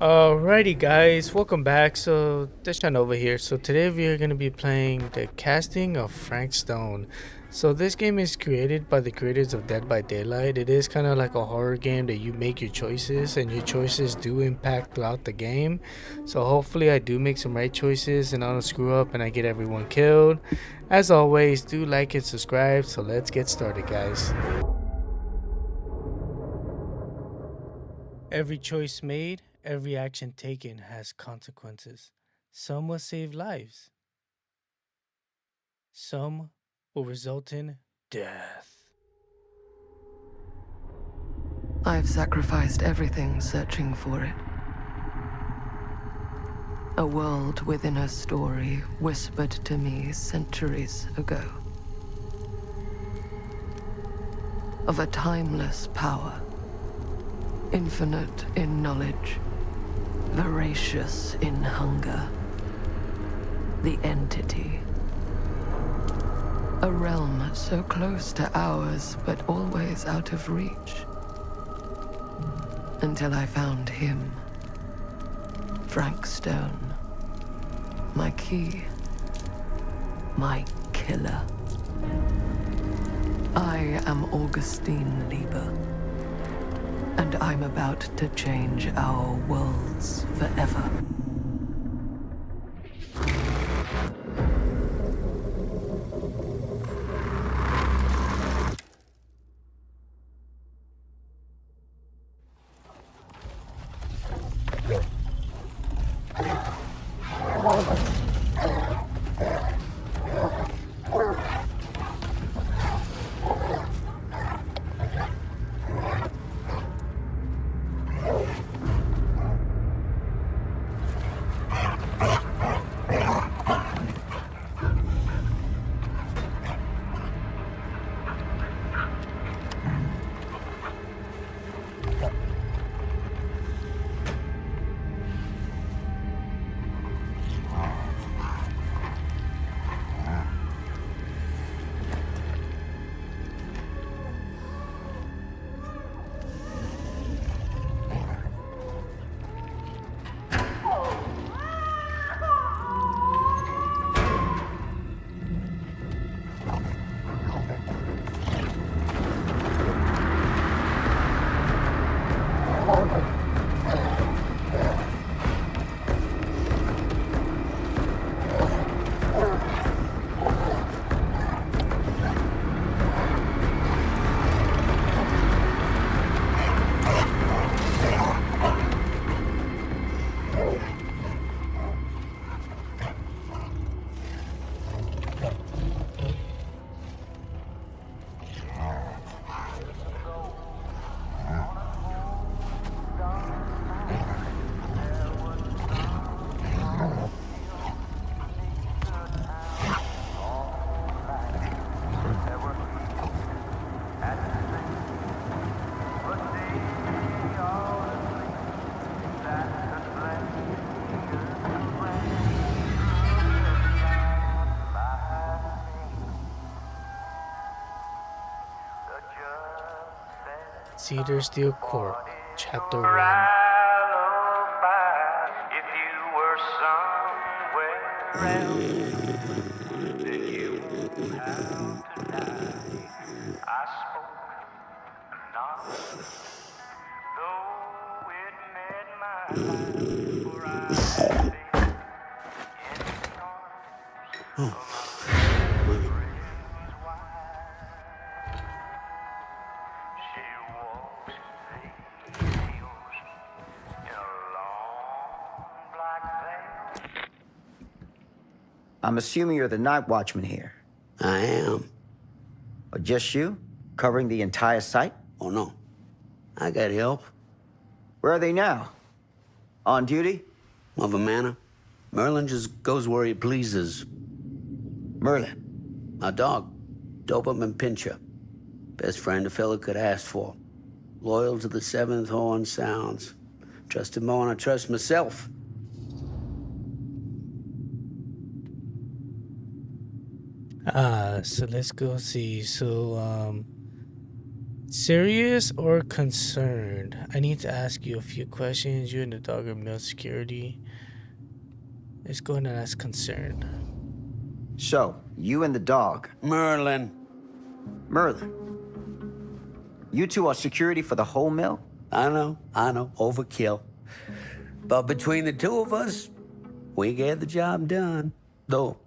Alrighty guys, welcome back. So DeadShotNova here. So today we are going to be playing the casting of Frank Stone. So this game is created by the creators of Dead by Daylight. It is kind of like a horror game that you make your choices and your choices do impact throughout the game. So hopefully I do make some right choices and I don't screw up and I get everyone killed. As always, do like and subscribe. So let's get started guys. Every choice made, every action taken has consequences. Some will save lives. Some will result in death. I've sacrificed everything searching for it. A world within a story whispered to me centuries ago. Of a timeless power. Infinite in knowledge. Voracious in hunger. The entity. A realm so close to ours, but always out of reach. Until I found him. Frank Stone. My key. My killer. I am Augustine Lieber. And I'm about to change our worlds forever. Cedar Steel Court, Chapter 1. If you were somewhere else, then you won't have to die. I spoke not, though it made my life, for I had faith in the arms of my friend's wife. She walks in heels in a long black veil. I'm assuming you're the night watchman here. I am. Or just you? Covering the entire site? Oh, no. I got help. Where are they now? On duty? Of a manner. Merlin just goes where he pleases. Merlin. My dog. Doberman Pinscher. Best friend a fella could ask for. Loyal to the seventh horn sounds. Trust him more than I trust myself. So let's go see. So Serious or concerned? I need to ask you a few questions. You and the dog are mill security. Let's go ahead and ask concerned. So, you and the dog, Merlin. Merlin. You two are security for the whole mill? I know. Overkill. But between the two of us, we get the job done. Though,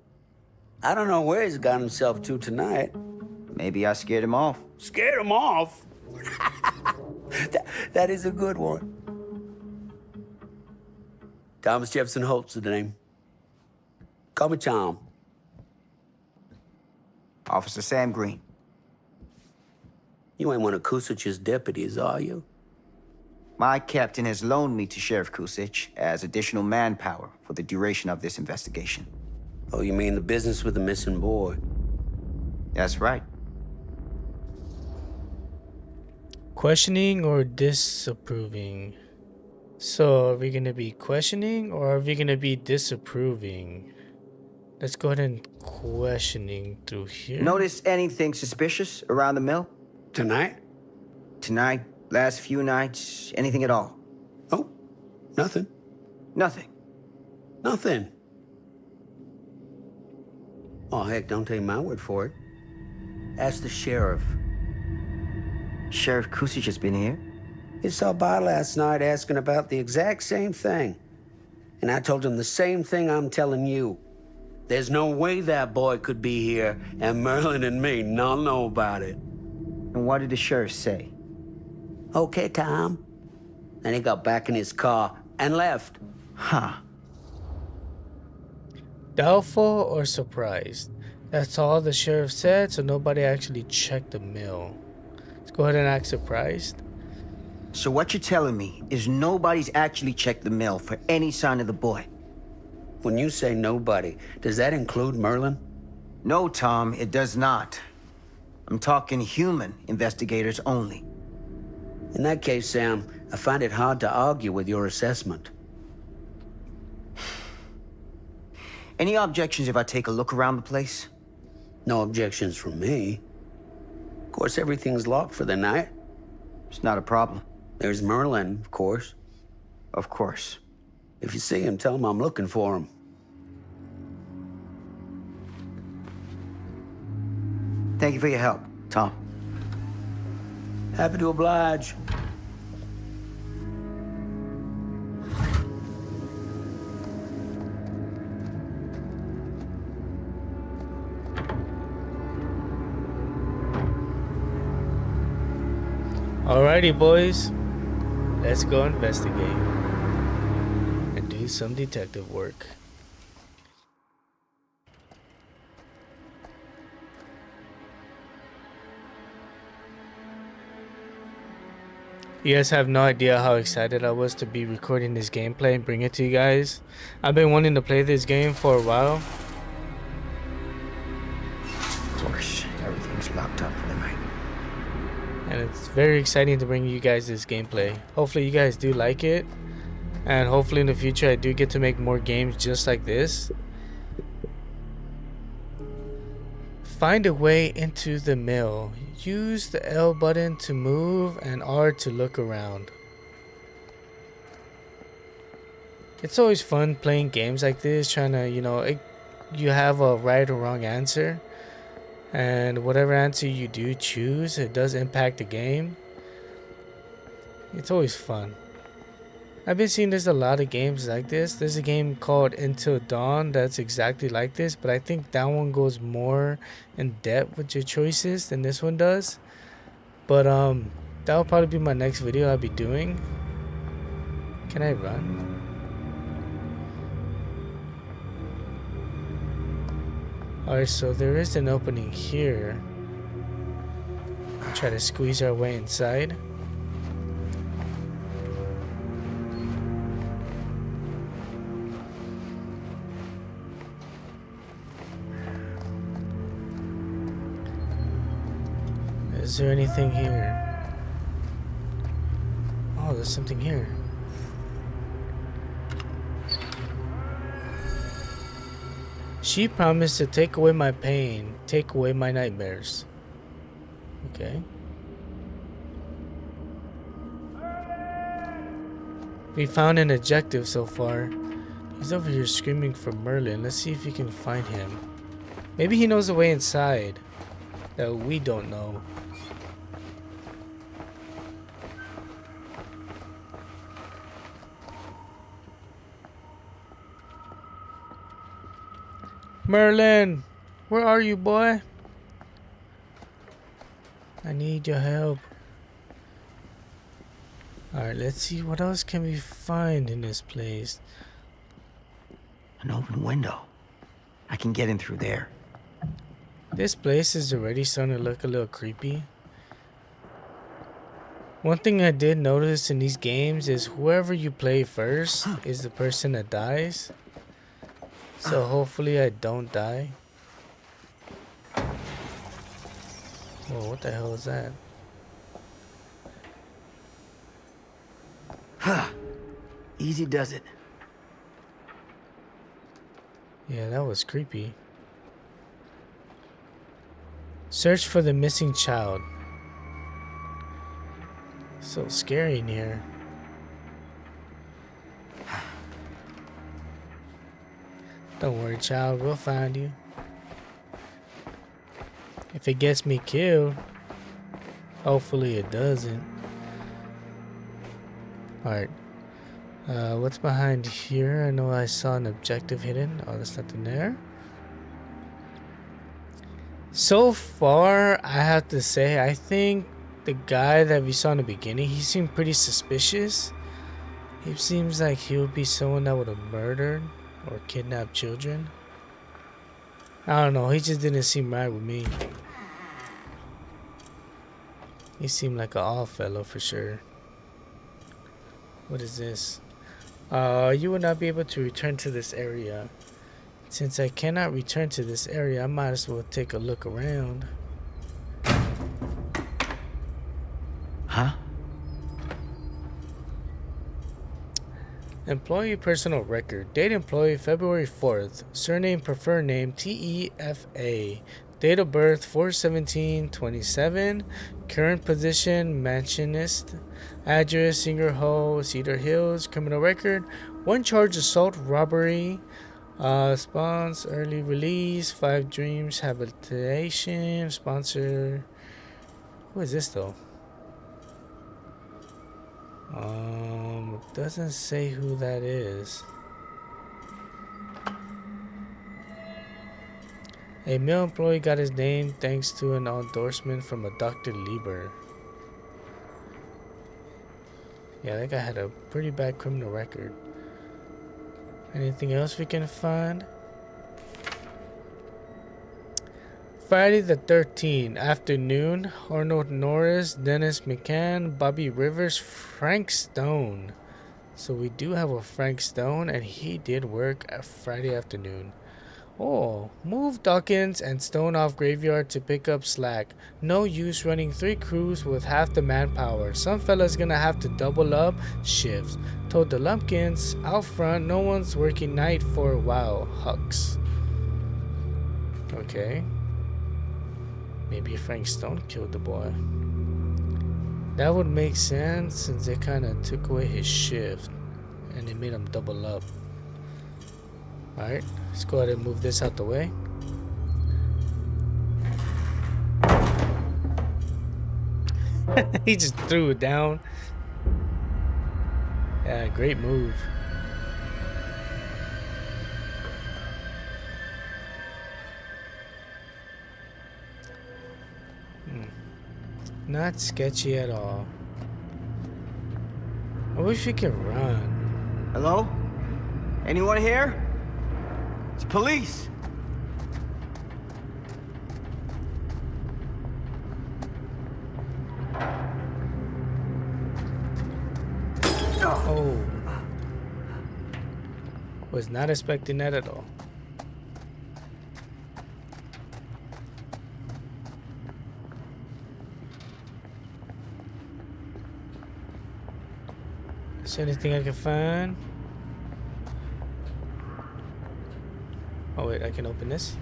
I don't know where he's got himself to tonight. Maybe I scared him off. Scared him off? that is a good one. Thomas Jefferson Holt's the name. Call me Tom. Officer Sam Green. You ain't one of Kusich's deputies, are you? My captain has loaned me to Sheriff Kusich as additional manpower for the duration of this investigation. Oh, you mean the business with the missing boy? That's right. Questioning or disapproving? So are we going to be questioning or are we going to be disapproving? Let's go ahead and questioning through here. Notice anything suspicious around the mill? Tonight? Tonight, last few nights, anything at all? Oh, nothing. Nothing. Nothing. Oh, heck, don't take my word for it. Ask the sheriff. Sheriff Kusich has been here? He saw by last night asking about the exact same thing. And I told him the same thing I'm telling you. There's no way that boy could be here, and Merlin and me not know about it. And what did the sheriff say? Okay, Tom. Then he got back in his car and left. Huh. Doubtful or surprised? That's all the sheriff said, so nobody actually checked the mill. Let's go ahead and act surprised. So what you're telling me is nobody's actually checked the mill for any sign of the boy? When you say nobody, does that include Merlin? No, Tom, it does not. I'm talking human investigators only. In that case, Sam, I find it hard to argue with your assessment. Any objections if I take a look around the place? No objections from me. Of course, everything's locked for the night. It's not a problem. There's Merlin, of course. Of course. If you see him, tell him I'm looking for him. Thank you for your help, Tom. Happy to oblige. Alrighty, boys. Let's go investigate and do some detective work. You guys have no idea how excited I was to be recording this gameplay and bring it to you guys. I've been wanting to play this game for a while. Of course, everything's locked up for the night. And it's very exciting to bring you guys this gameplay. Hopefully you guys do like it. And hopefully in the future I do get to make more games just like this. Find a way into the mill. Use the L button to move and R to look around. It's always fun playing games like this, trying to, you have a right or wrong answer. And whatever answer you do choose, it does impact the game. It's always fun. I've been seeing there's a lot of games like this. There's a game called Until Dawn that's exactly like this, but I think that one goes more in depth with your choices than this one does. But that will probably be my next video I'll be doing. Can I run? Alright, so there is an opening here. Try to squeeze our way inside. Is there anything here? Oh, there's something here. She promised to take away my pain, take away my nightmares. Okay. We found an objective so far. He's over here screaming for Merlin. Let's see if we can find him. Maybe he knows the way inside that we don't know. Merlin, where are you, boy? I need your help. Alright, let's see what else can we find in this place. An open window. I can get in through there. This place is already starting to look a little creepy. One thing I did notice in these games is whoever you play first is the person that dies. So hopefully I don't die. Whoa, what the hell is that? Easy does it. Yeah, that was creepy. Search for the missing child. So scary in here. Don't worry, child, we'll find you. If it gets me killed, hopefully it doesn't. Alright. What's behind here? I know I saw an objective hidden. Oh, there's nothing there. So far, I have to say, I think the guy that we saw in the beginning, he seemed pretty suspicious. He seems like he would be someone that would have murdered or kidnapped children. I don't know, he just didn't seem right with me. He seemed like an odd fellow for sure. What is this? You will not be able to return to this area. Since I cannot return to this area, I might as well take a look around. Huh? Employee personal record. Date employee February 4th. Surname preferred name TEFA. Date of birth 4/17/27. Current position mansionist. Address Singer Hall, Cedar Hills. Criminal record 1 charge assault robbery. Spawns early release 5 dreams habitation. Sponsor. Who is this though? Doesn't say who that is. A male employee got his name thanks to an endorsement from a Dr. Lieber. Yeah, that guy had a pretty bad criminal record. Anything else we can find? Friday the 13th, afternoon. Arnold Norris, Dennis McCann, Bobby Rivers, Frank Stone. So we do have a Frank Stone, and he did work at Friday afternoon. Oh, move Dawkins and Stone off graveyard to pick up slack. No use running 3 crews with half the manpower. Some fella's gonna have to double up shifts. Told the Lumpkins out front, no one's working night for a while. Hux. Okay. Maybe Frank Stone killed the boy. That would make sense since they kind of took away his shift and they made him double up. Alright, let's go ahead and move this out the way. He just threw it down. Yeah, great move. Not sketchy at all. I wish we could run. Hello? Anyone here? It's police. Oh. Was not expecting that at all. Is there anything I can find? Oh wait, I can open this.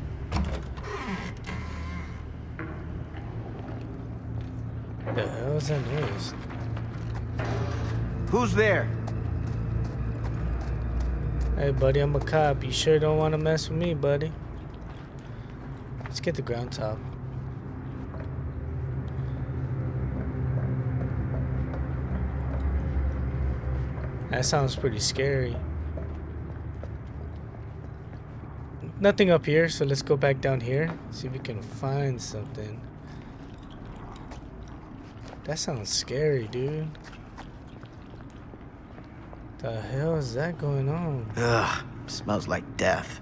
The hell is that noise? Who's there? Hey, buddy, I'm a cop. You sure don't want to mess with me, buddy? Let's get the ground top. That sounds pretty scary. Nothing up here, so let's go back down here. See if we can find something. That sounds scary, dude. The hell is that going on? Ugh, smells like death.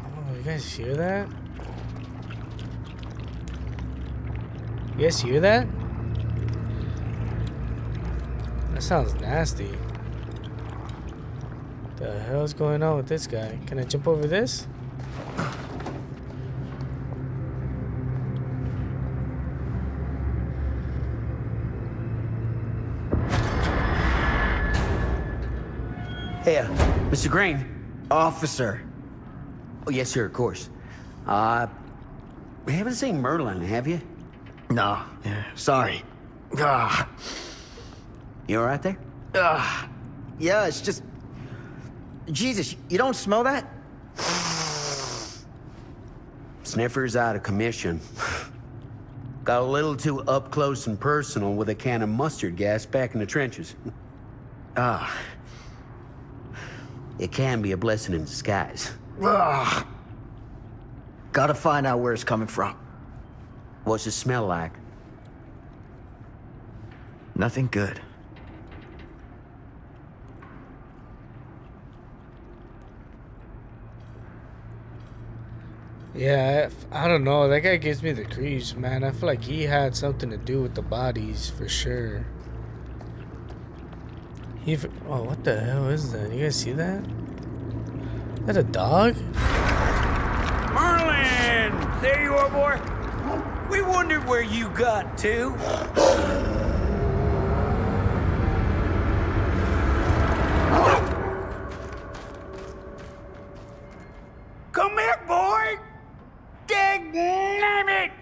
Oh, you guys hear that? You guys hear that? That sounds nasty. The hell's going on with this guy? Can I jump over this? Hey, Mr. Green. Officer. Oh, yes, sir, of course. We haven't seen Merlin, have you? No, yeah, sorry. Ah, You all right there? yeah, it's just... Jesus, you don't smell that? Sniffer's out of commission. Got a little too up close and personal with a can of mustard gas back in the trenches. Ah. It can be a blessing in disguise. Ugh. Gotta find out where it's coming from. What's it smell like? Nothing good. Yeah, I don't know. That guy gives me the creeps, man. I feel like he had something to do with the bodies for sure. Oh, what the hell is that? You guys see that? Is that a dog? Merlin! There you are, boy. We wondered where you got to. Come here, boy! Dang it!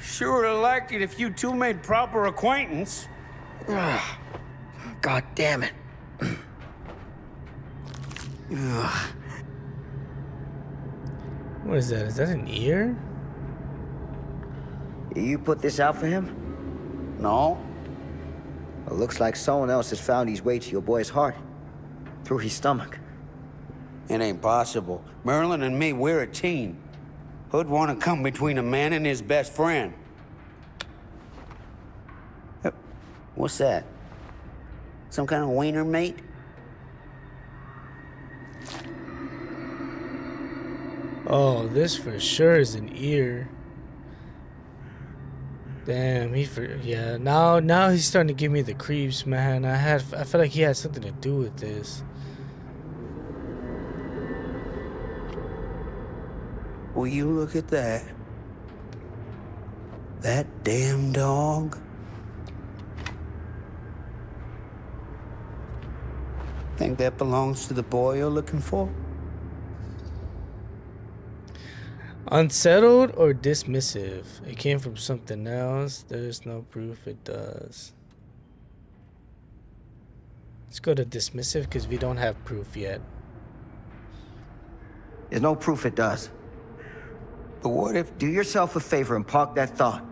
Sure would have liked it if you two made proper acquaintance. Ugh. God damn it. Ugh. What is that? Is that an ear? You put this out for him? No? It looks like someone else has found his way to your boy's heart. Through his stomach. It ain't possible. Merlin and me, we're a team. Who'd want to come between a man and his best friend? What's that? Some kind of wiener mate? Oh, this for sure is an ear. Damn, yeah. Now he's starting to give me the creeps, man. I feel like he had something to do with this. Will you look at that? That damn dog? Think that belongs to the boy you're looking for? Unsettled or dismissive? It came from something else. There's no proof it does. Let's go to dismissive because we don't have proof yet. There's no proof it does. But what if... Do yourself a favor and park that thought.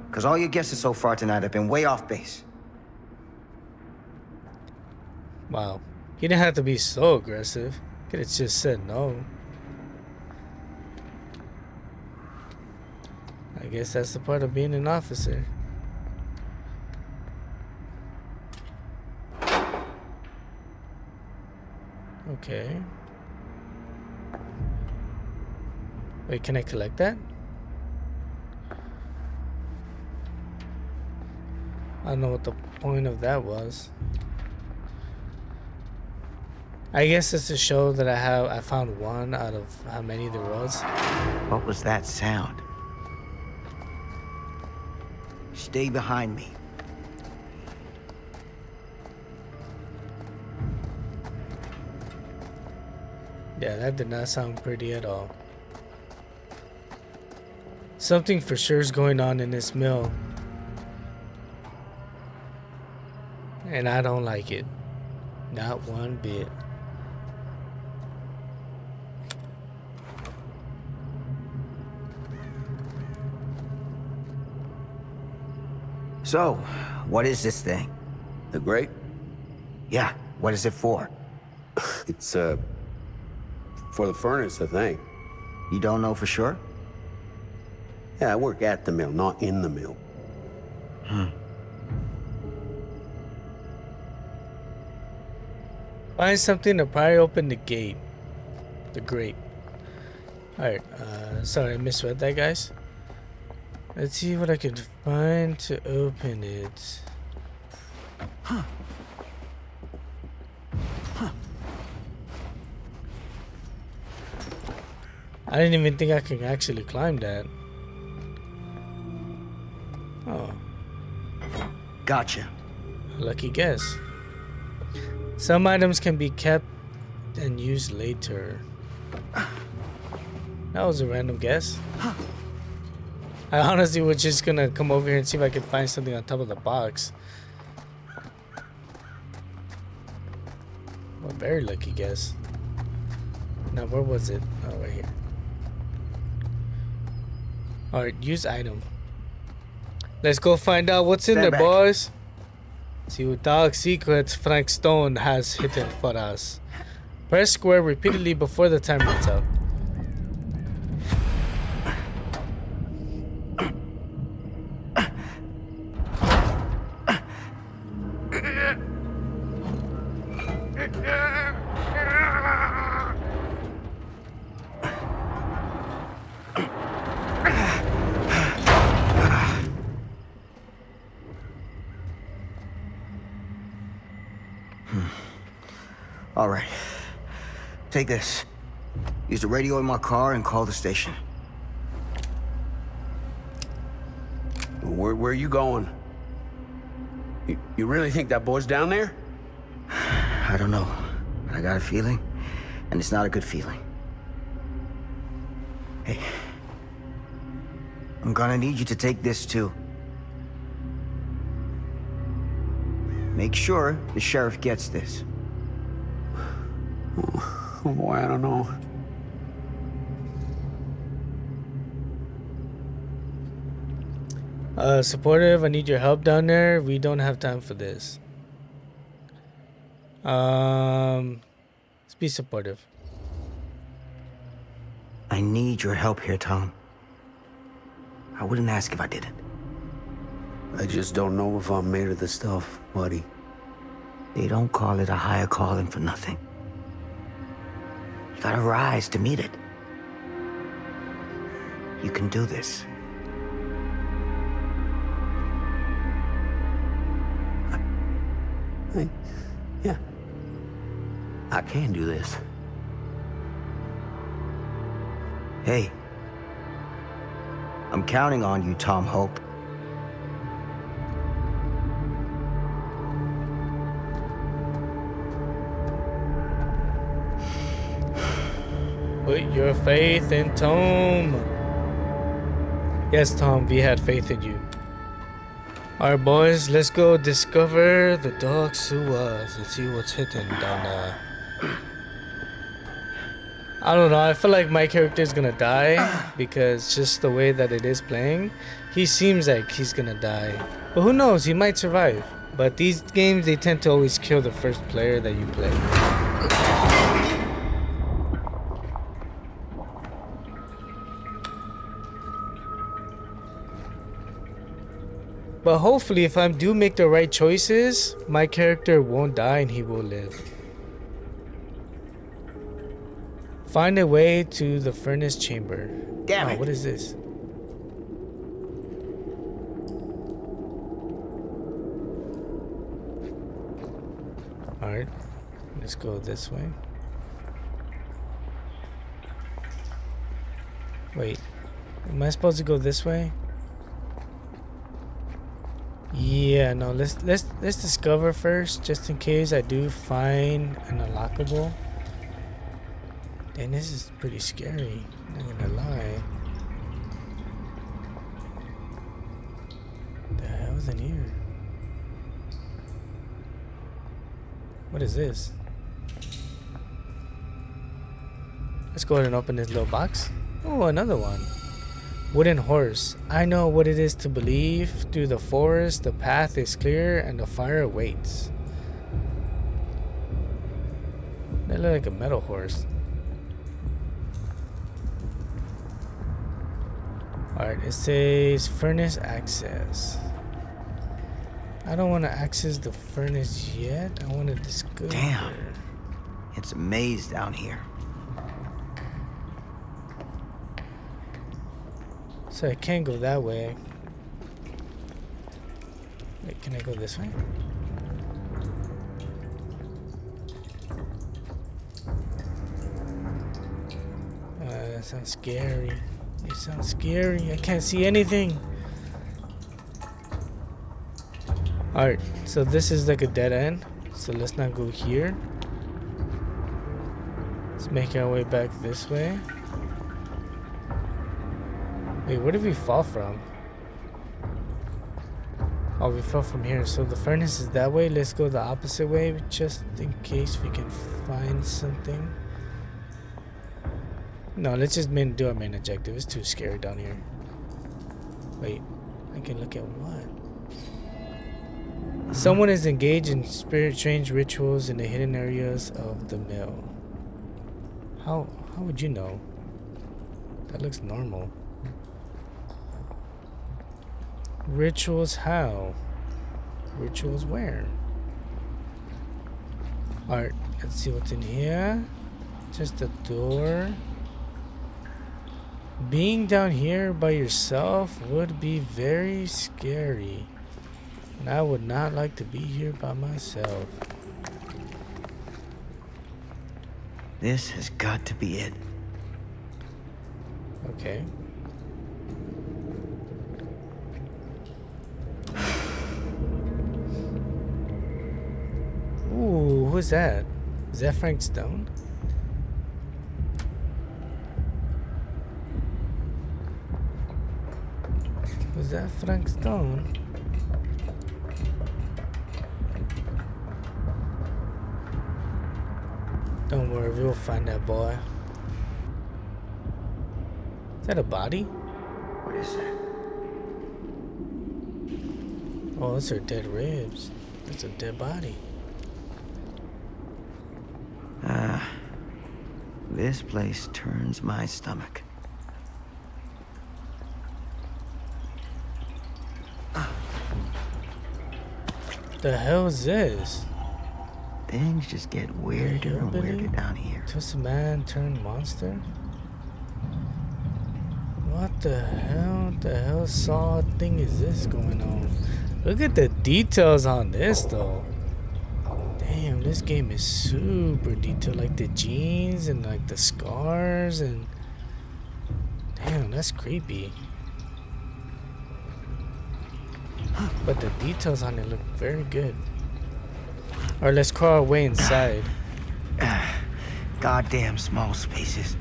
Because all your guesses so far tonight have been way off base. Wow. He didn't have to be so aggressive. Could have just said no. I guess that's the part of being an officer. Okay. Wait, can I collect that? I don't know what the point of that was. I guess it's to show that I found one out of how many there was. What was that sound? Stay behind me. Yeah, that did not sound pretty at all. Something for sure is going on in this mill. And I don't like it. Not one bit. So, what is this thing? The grate? Yeah, what is it for? It's, for the furnace, I think. You don't know for sure? Yeah, I work at the mill, not in the mill. Find something to pry open the gate. The grate. Alright, sorry I misread that, guys. Let's see what I can find to open it. I didn't even think I could actually climb that. Oh, Gotcha. lucky guess. Some items can be kept and used later. That was a random guess. I honestly was just gonna come over here and see if I could find something on top of the box. Well, very lucky guess. Now, where was it? Oh, right here. Alright, use item. Let's go find out what's in Stand there, back. boys. See what dark secrets Frank Stone has hidden for us. Press square repeatedly before the time runs out. All right. Take this. Use the radio in my car and call the station. Where are you going? You really think that boy's down there? I don't know. I got a feeling, and it's not a good feeling. Hey. I'm gonna need you to take this too. Make sure the sheriff gets this. Oh boy, I don't know. Supportive, I need your help down there. We don't have time for this. Let's be supportive. I need your help here, Tom. I wouldn't ask if I didn't. I just don't know if I'm made of the stuff, buddy. They don't call it a higher calling for nothing. You gotta rise to meet it. You can do this. Yeah. I can do this. Hey. I'm counting on you, Tom Hope. Put your faith in Tom. Yes, Tom, we had faith in you. Alright, boys, let's go discover the dark sewers and see what's hidden down there. I don't know, I feel like my character is gonna die because just the way that it is playing, he seems like he's gonna die. But who knows, he might survive. But these games, they tend to always kill the first player that you play. But hopefully, if I do make the right choices, my character won't die and he will live. Find a way to the furnace chamber. Damn it. What is this? Alright, let's go this way. Wait, am I supposed to go this way? Yeah, no, let's discover first, just in case I do find an unlockable. Dang, this is pretty scary, not gonna lie. The hell's in here? What is this? Let's go ahead and open this little box. Oh, another one. Wooden horse. I know what it is to believe. Through the forest, the path is clear and the fire awaits. They look like a metal horse. Alright, it says furnace access. I don't want to access the furnace yet. I want to discover. Damn. It's a maze down here. So I can't go that way. Wait, can I go this way? That sounds scary. It sounds scary. I can't see anything. Alright, so this is like a dead end. So let's not go here. Let's make our way back this way. Wait, where did we fall from? Oh, we fell from here. So the furnace is that way. Let's go the opposite way just in case we can find something. No, let's just do our main objective. It's too scary down here. Wait, I can look at what? Someone is engaged in strange rituals in the hidden areas of the mill. How would you know? That looks normal. Rituals how? Rituals where? Alright, let's see what's in here. Just a door. Being down here by yourself would be very scary. And I would not like to be here by myself. This has got to be it. Okay. Ooh, who's that? Is that Frank Stone? Was that Frank Stone? Don't worry, we'll find that boy. Is that a body? What is that? Oh, those are dead ribs. That's a dead body. This place turns my stomach. The hell is this? Things just get weirder and weirder down here. Twist man turned monster? What the hell? The hell saw thing is this going on? Look at the details on this though. Damn, this game is super detailed. Like the jeans and like the scars and... Damn, that's creepy. But the details on it look very good. Alright, let's crawl our way inside. Goddamn small spaces.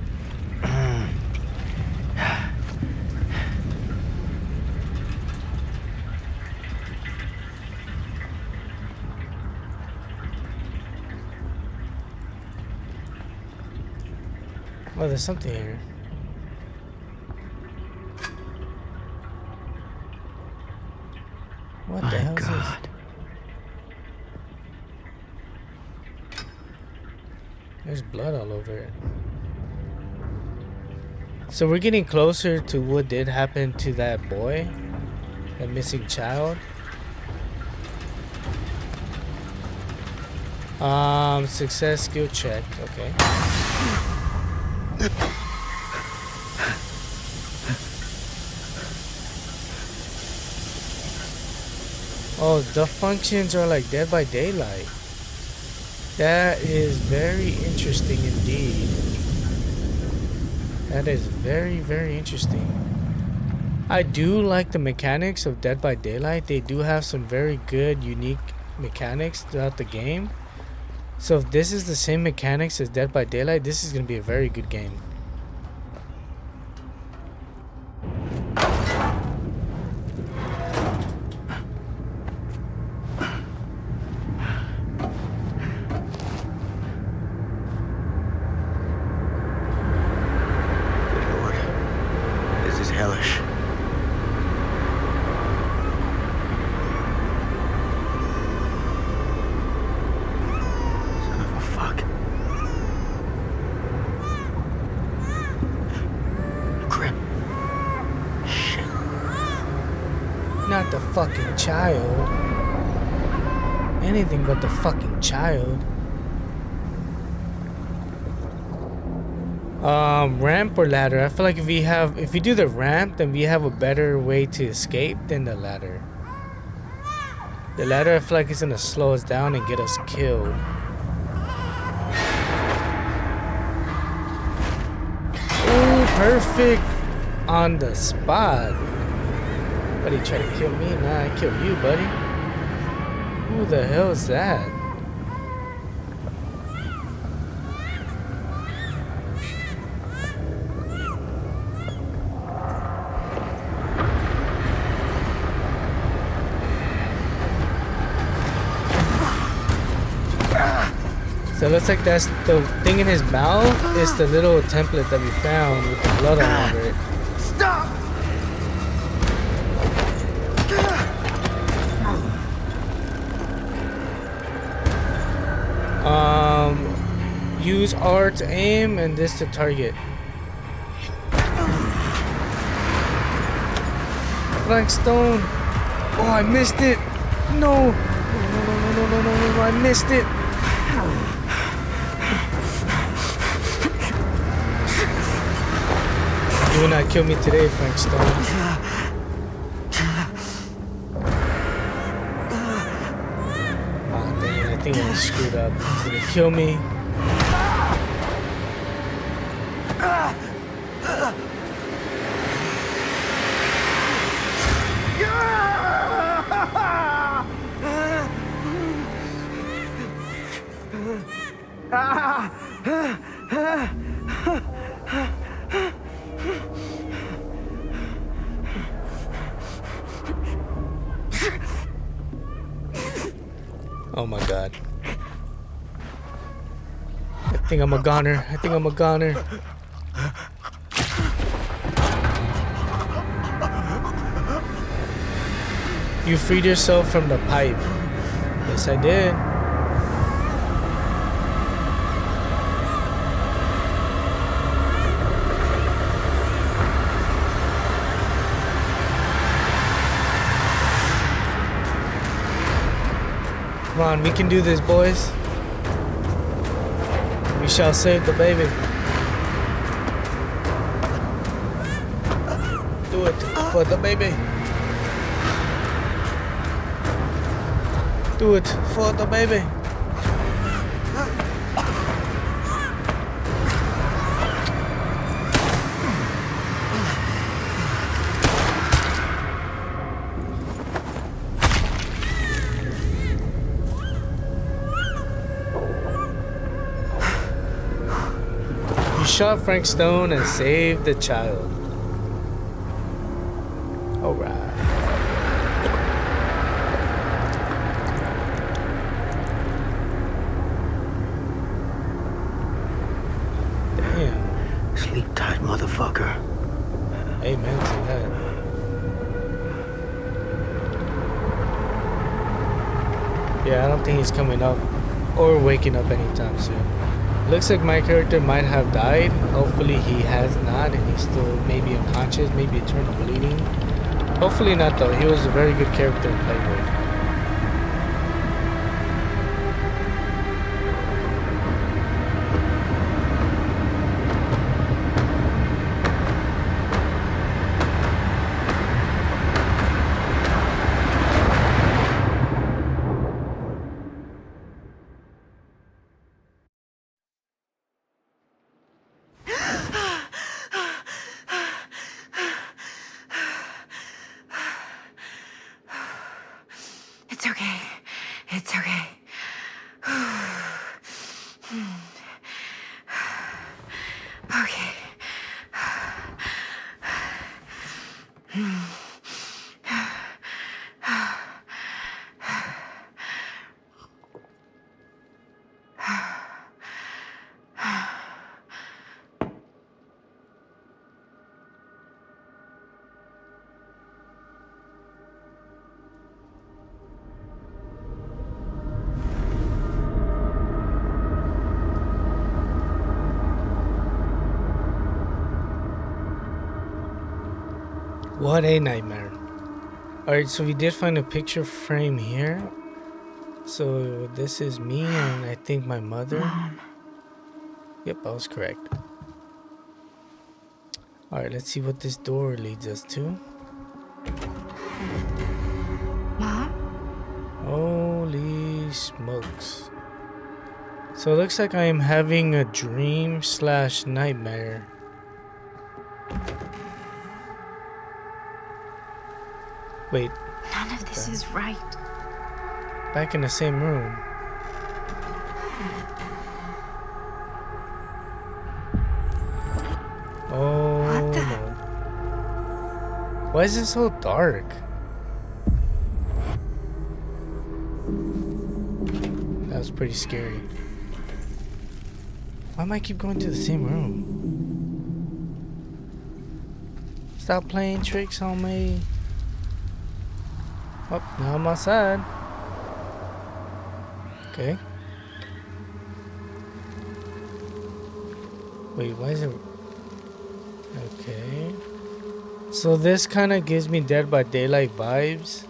Oh, there's something here. What the hell is this? There's blood all over it. So we're getting closer to what did happen to that boy, that missing child. Success skill check. Okay. Oh, the functions are like Dead by Daylight. That is very interesting indeed. That is very, very interesting. I do like the mechanics of Dead by Daylight. They do have some very good, unique mechanics throughout the game. So if this is the same mechanics as Dead by Daylight, this is going to be a very good game. fucking child. Anything but the fucking child. Ramp or ladder? I feel like if we do the ramp, then we have a better way to escape than the ladder. The ladder, I feel like it's gonna slow us down and get us killed. Ooh, perfect on the spot. Buddy tried to kill me, nah, I killed you, buddy. Who the hell is that? So it looks like that's the thing in his mouth is the little template that we found with the blood all over it. Stop! Use R to aim and this to target. Frank Stone. Oh, I missed it. No. No, I missed it. You will not kill me today, Frank Stone. Oh, dang it. I think I screwed up. He's gonna kill me. Oh my god. I think I'm a goner. I think I'm a goner. You freed yourself from the pipe. Yes, I did. Come on, we can do this, boys. We shall save the baby. Do it for the baby. Do it for the baby. Shot Frank Stone and saved the child. Alright. Damn. Sleep tight, motherfucker. Amen to that. Yeah, I don't think he's coming up or waking up anytime soon. Looks like my character might have died. Hopefully he has not and he's still maybe unconscious, maybe eternal bleeding. Hopefully not though. He was a very good character to play with. It's okay. It's okay. Okay. What a nightmare. Alright, so we did find a picture frame here. So this is me and I think my mother. Mom. Yep, I was correct. Alright, let's see what this door leads us to. Mom? Holy smokes. So it looks like I am having a dream / nightmare. Wait, None of this is right. back in the same room. Oh What the- no. Why is it so dark? That was pretty scary. Why am I keep going to the same room? Stop playing tricks on me. Oh, now I'm outside. Okay. Wait, why is it... Okay. So this kind of gives me Dead by Daylight vibes.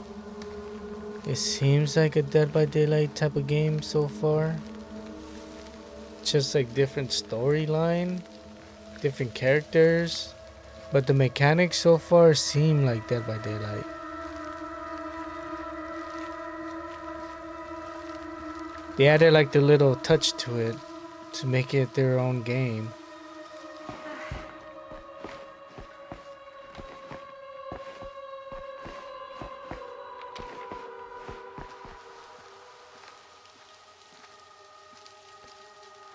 It seems like a Dead by Daylight type of game so far. Just like different storyline, different characters. But the mechanics so far seem like Dead by Daylight. They added like the little touch to it to make it their own game.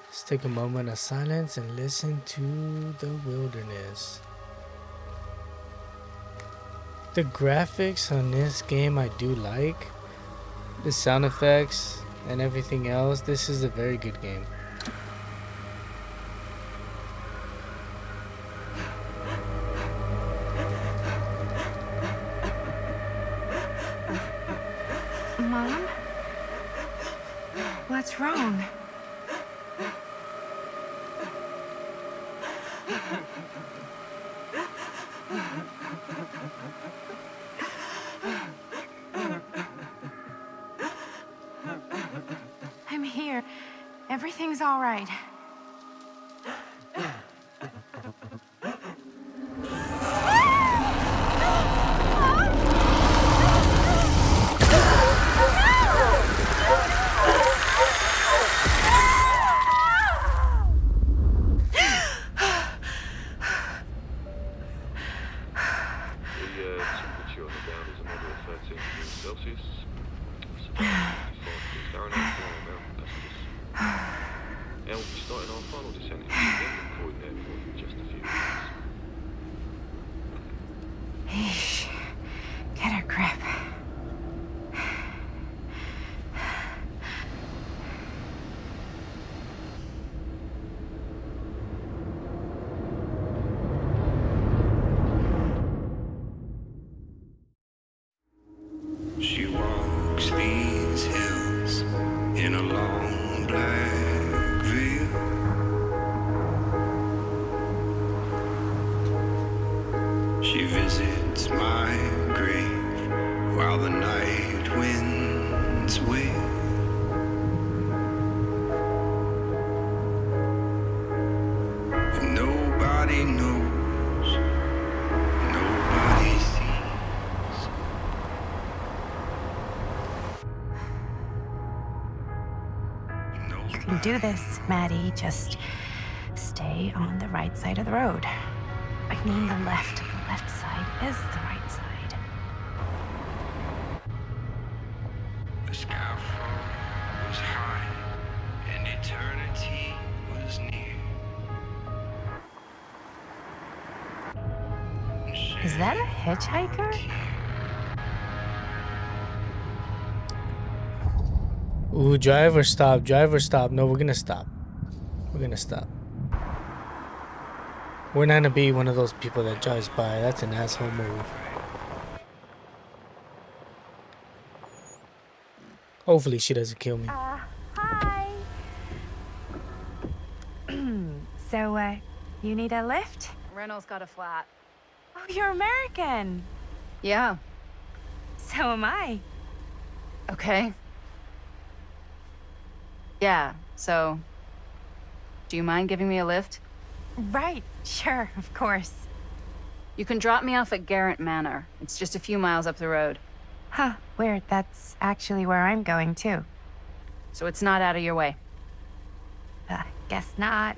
Let's take a moment of silence and listen to the wilderness. The graphics on this game I do like. The sound effects and everything else. This is a very good game. Mom? What's wrong? I'm here. Everything's all right. Temperature on the ground is a moderate 13 degrees Celsius. And we'll be starting our final descent into the recording there for just a few minutes. Eesh. Get a grip. She walks these hills in a long black veil. She visits my grave while the night winds wail. And nobody knows, nobody sees. You can do this, Maddie. Just stay on the right side of the road. I mean the left. The left side is the right side. The scaffold was high and eternity was near. Is that a hitchhiker? Ooh, driver stop, driver stop. No, we're gonna stop. We're gonna stop. We're not gonna be one of those people that drives by. That's an asshole move. Hopefully she doesn't kill me. Hi. So, you need a lift? Reynolds got a flat. Oh, you're American. Yeah. So am I. Okay. Yeah, so... Do you mind giving me a lift? Right, sure, of course. You can drop me off at Garten Manor. It's just a few miles up the road. Huh, weird. That's actually where I'm going, too. So it's not out of your way. Guess not.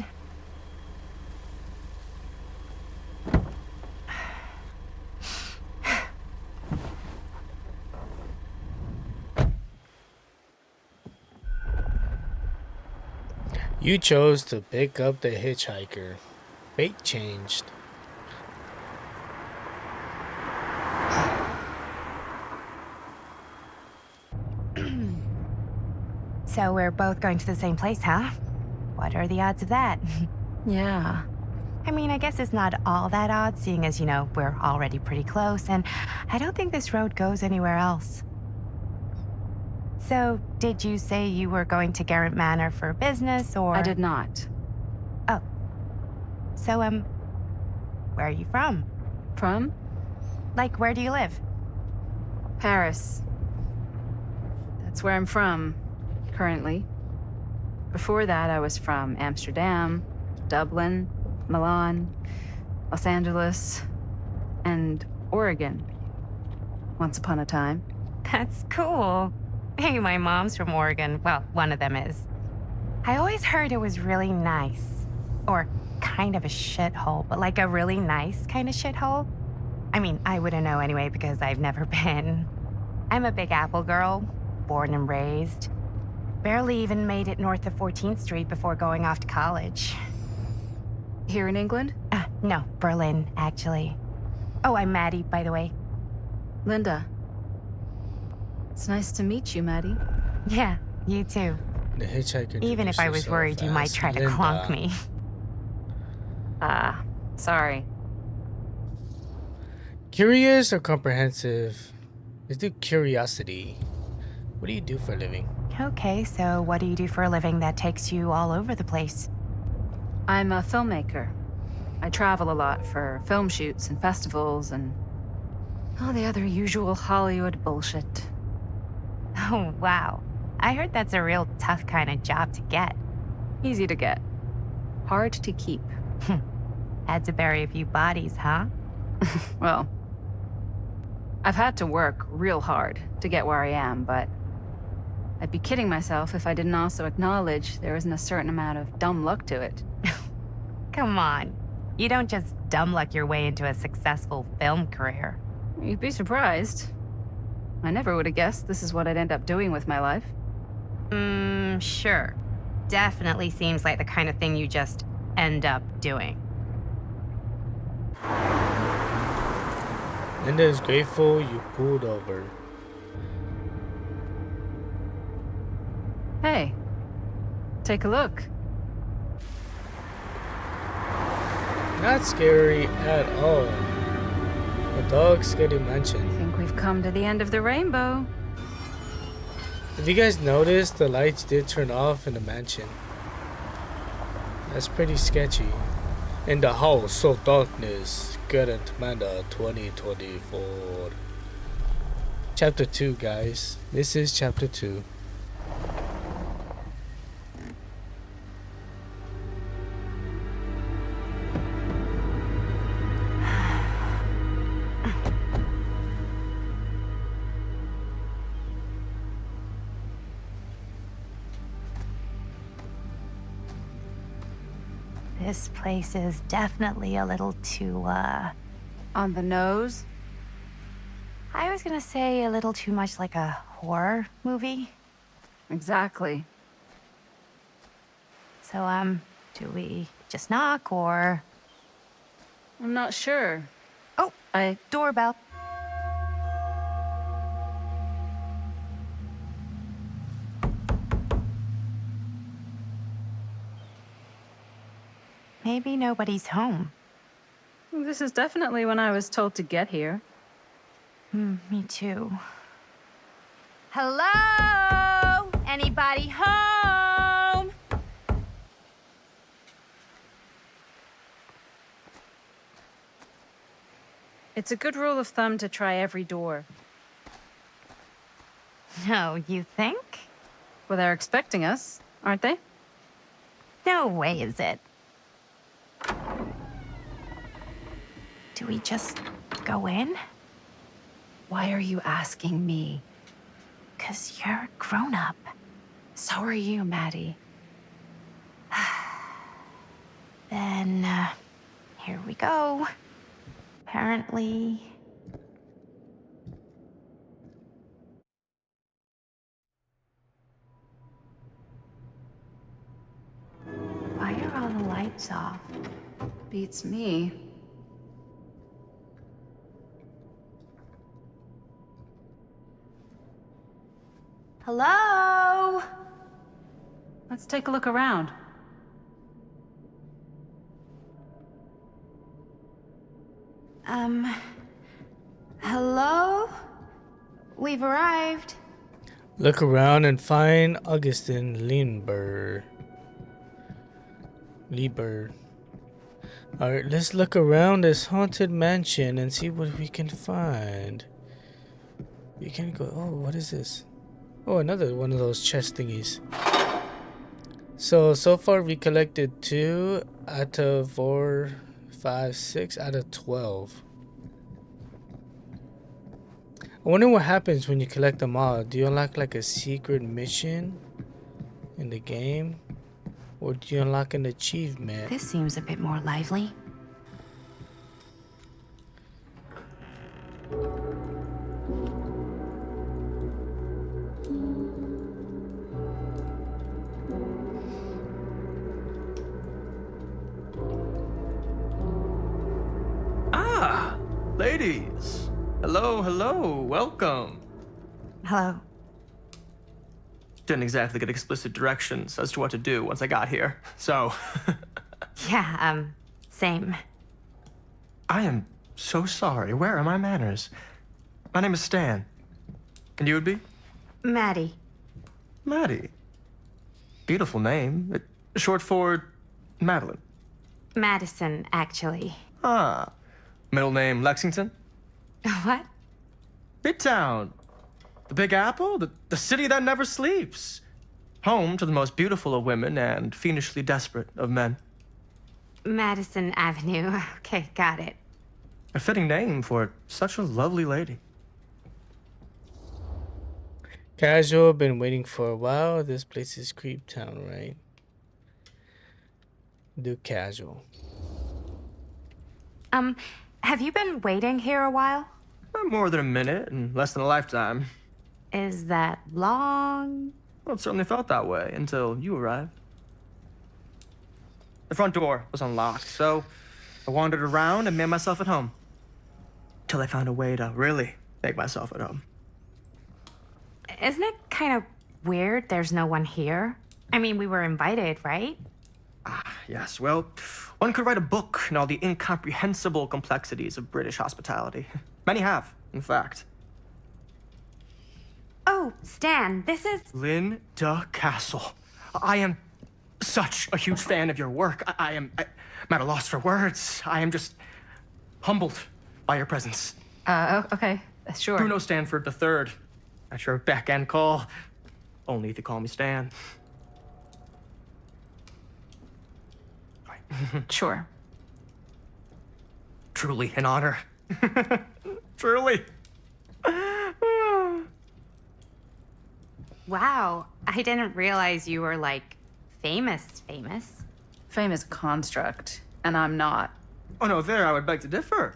You chose to pick up the hitchhiker. Fate changed. So we're both going to the same place, huh? What are the odds of that? Yeah. I mean, I guess it's not all that odd, seeing as, you know, we're already pretty close, and I don't think this road goes anywhere else. So, did you say you were going to Garten Manor for business, or...? I did not. Oh. So, where are you from? From? Like, where do you live? Paris. That's where I'm from, currently. Before that, I was from Amsterdam, Dublin, Milan, Los Angeles, and Oregon. Once upon a time. That's cool. Hey, my mom's from Oregon. Well, one of them is. I always heard it was really nice. Or kind of a shithole, but like a really nice kind of shithole. I mean, I wouldn't know anyway because I've never been. I'm a Big Apple girl, born and raised. Barely even made it north of 14th Street before going off to college. Here in England? No, Berlin, actually. Oh, I'm Maddie, by the way. Linda. It's nice to meet you, Maddie. Yeah, you too. The hitchhiker. Even if I was worried you might try to clonk me. Sorry. Curious or comprehensive? Let's do curiosity. What do you do for a living? Okay, so what do you do for a living that takes you all over the place? I'm a filmmaker. I travel a lot for film shoots and festivals and all the other usual Hollywood bullshit. Oh, wow. I heard that's a real tough kind of job to get. Easy to get. Hard to keep. Had to bury a few bodies, huh? Well, I've had to work real hard to get where I am, but I'd be kidding myself if I didn't also acknowledge there isn't a certain amount of dumb luck to it. Come on. You don't just dumb luck your way into a successful film career. You'd be surprised. I never would have guessed this is what I'd end up doing with my life. Sure. Definitely seems like the kind of thing you just end up doing. Linda is grateful you pulled over. Hey, take a look. Not scary at all. The dog's getting mentioned. I think we've come to the end of the rainbow. If you guys noticed, the lights did turn off in the mansion. That's pretty sketchy. In the house of darkness, Garten Manor 2024. Chapter 2, guys. This is chapter 2. This place is definitely a little too, On the nose? I was gonna say a little too much like a horror movie. Exactly. So, do we just knock, or...? I'm not sure. Oh, doorbell. Maybe nobody's home. This is definitely when I was told to get here. Me too. Hello? Anybody home? It's a good rule of thumb to try every door. No, you think? Well, they're expecting us, aren't they? No way is it. Do we just go in? Why are you asking me? 'Cause you're a grown-up. So are you, Maddie. Then, here we go. Apparently... Why are all the lights off? Beats me. Hello? Let's take a look around. Hello? We've arrived. Look around and find Augustin Lieber. Alright, let's look around this haunted mansion and see what we can find. We can go. Oh, what is this? Oh, another one of those chest thingies. So far we collected 2 out of 4, 5, 6 out of 12. I wonder what happens when you collect them all. Do you unlock like a secret mission in the game? Or do you unlock an achievement? This seems a bit more lively. Ah, ladies. Hello, welcome. Hello. Didn't exactly get explicit directions as to what to do once I got here, so... Yeah, same. I am so sorry. Where are my manners? My name is Stan. And you would be? Maddie. Maddie. Beautiful name. Short for Madeline. Madison, actually. Ah. Middle name Lexington? What? Midtown. The Big Apple? The city that never sleeps. Home to the most beautiful of women and fiendishly desperate of men. Madison Avenue. Okay, got it. A fitting name for such a lovely lady. Casual, been waiting for a while. This place is Creep Town, right? Do casual. Have you been waiting here a while? More than a minute and less than a lifetime. Is that long? Well, it certainly felt that way until you arrived. The front door was unlocked, so I wandered around and made myself at home. Till I found a way to really make myself at home. Isn't it kind of weird there's no one here? I mean, we were invited, right? Ah, yes. Well, one could write a book on all the incomprehensible complexities of British hospitality. Many have, in fact. Oh, Stan, this is... Linda Castle. I am such a huge fan of your work. I'm at a loss for words. I am just humbled by your presence. Okay, sure. Bruno Stanford III. At your beck and call. Only if you call me Stan. Sure. Truly an honor. Truly. Wow, I didn't realize you were, like, famous. Famous construct, and I'm not. Oh no, there I would beg to differ.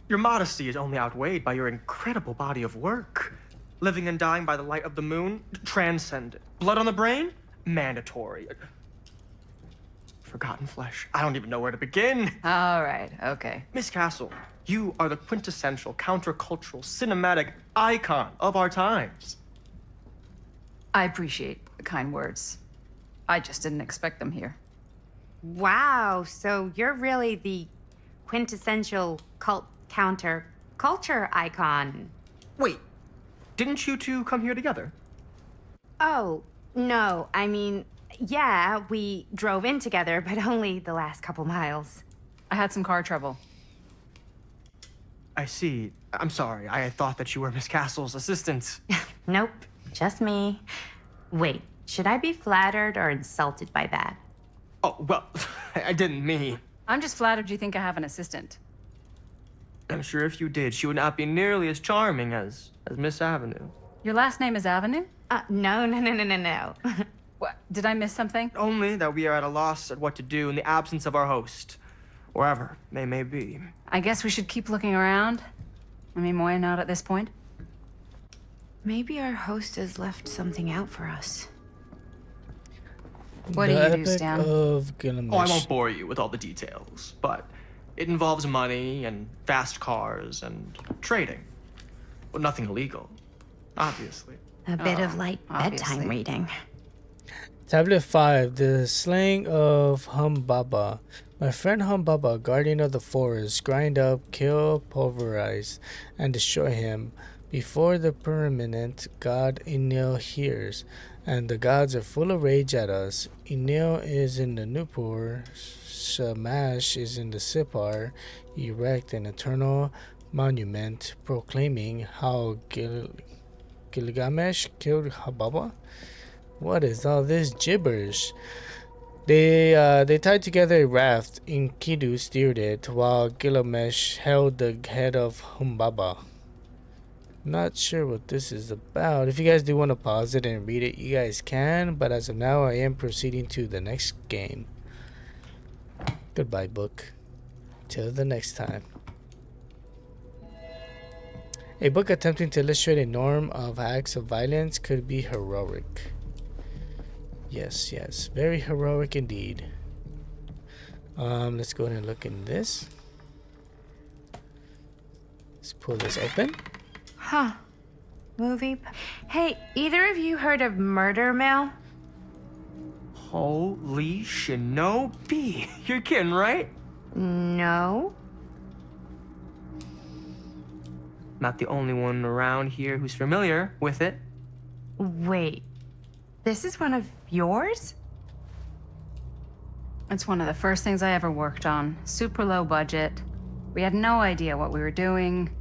Your modesty is only outweighed by your incredible body of work. Living and dying by the light of the moon, transcendent. Blood on the brain, mandatory. Forgotten flesh. I don't even know where to begin. All right, okay. Miss Castle, you are the quintessential countercultural cinematic icon of our times. I appreciate the kind words. I just didn't expect them here. Wow, so you're really the quintessential counter-culture icon. Wait, didn't you two come here together? Oh, no, I mean, yeah, we drove in together, but only the last couple miles. I had some car trouble. I see. I'm sorry. I thought that you were Miss Castle's assistant. Nope. Just me. Wait, should I be flattered or insulted by that? Oh, well, I didn't mean. I'm just flattered you think I have an assistant. I'm sure if you did, she would not be nearly as charming as Miss Avenue. Your last name is Avenue? No. What? Did I miss something? Only that we are at a loss at what to do in the absence of our host, wherever they may be. I guess we should keep looking around. I mean, why not at this point? Maybe our host has left something out for us. What do you do, Stan? Of Gilgamesh. Oh, I won't bore you with all the details, but it involves money and fast cars and trading. Well, nothing illegal, obviously. A bit of light obviously. bedtime reading. Tablet 5, The Slaying of Humbaba. My friend Humbaba, guardian of the forest, grind up, kill, pulverize, and destroy him before the permanent god Enil hears, and the gods are full of rage at us. Enil is in the Nupur, Shamash is in the Sipar, erect an eternal monument proclaiming how Gilgamesh killed Humbaba. What is all this gibberish? They tied together a raft. Enkidu steered it, while Gilgamesh held the head of Humbaba. Not sure what this is about. If you guys do want to pause it and read it, you guys can. But as of now, I am proceeding to the next game. Goodbye, book. Till the next time. A book attempting to illustrate a norm of acts of violence could be heroic. Yes, very heroic indeed. Let's go ahead and look in this. Let's pull this open. Huh. Hey, either of you heard of Murder Mill? Holy shinobi. You're kidding, right? No. Not the only one around here who's familiar with it. Wait. This is one of yours? It's one of the first things I ever worked on. Super low budget. We had no idea what we were doing.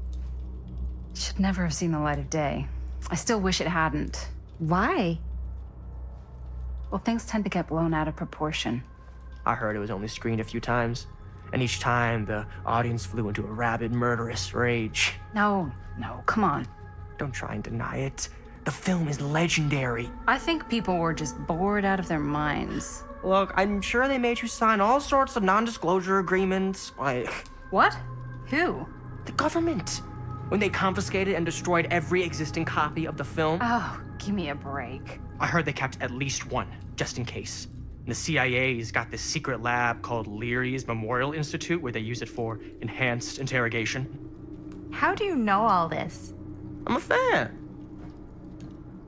Should never have seen the light of day. I still wish it hadn't. Why? Well, things tend to get blown out of proportion. I heard it was only screened a few times, and each time the audience flew into a rabid, murderous rage. No, come on. Don't try and deny it. The film is legendary. I think people were just bored out of their minds. Look, I'm sure they made you sign all sorts of non-disclosure agreements. Like... What? Who? The government. When they confiscated and destroyed every existing copy of the film. Oh, give me a break. I heard they kept at least one, just in case. And the CIA's got this secret lab called Leary's Memorial Institute where they use it for enhanced interrogation. How do you know all this? I'm a fan.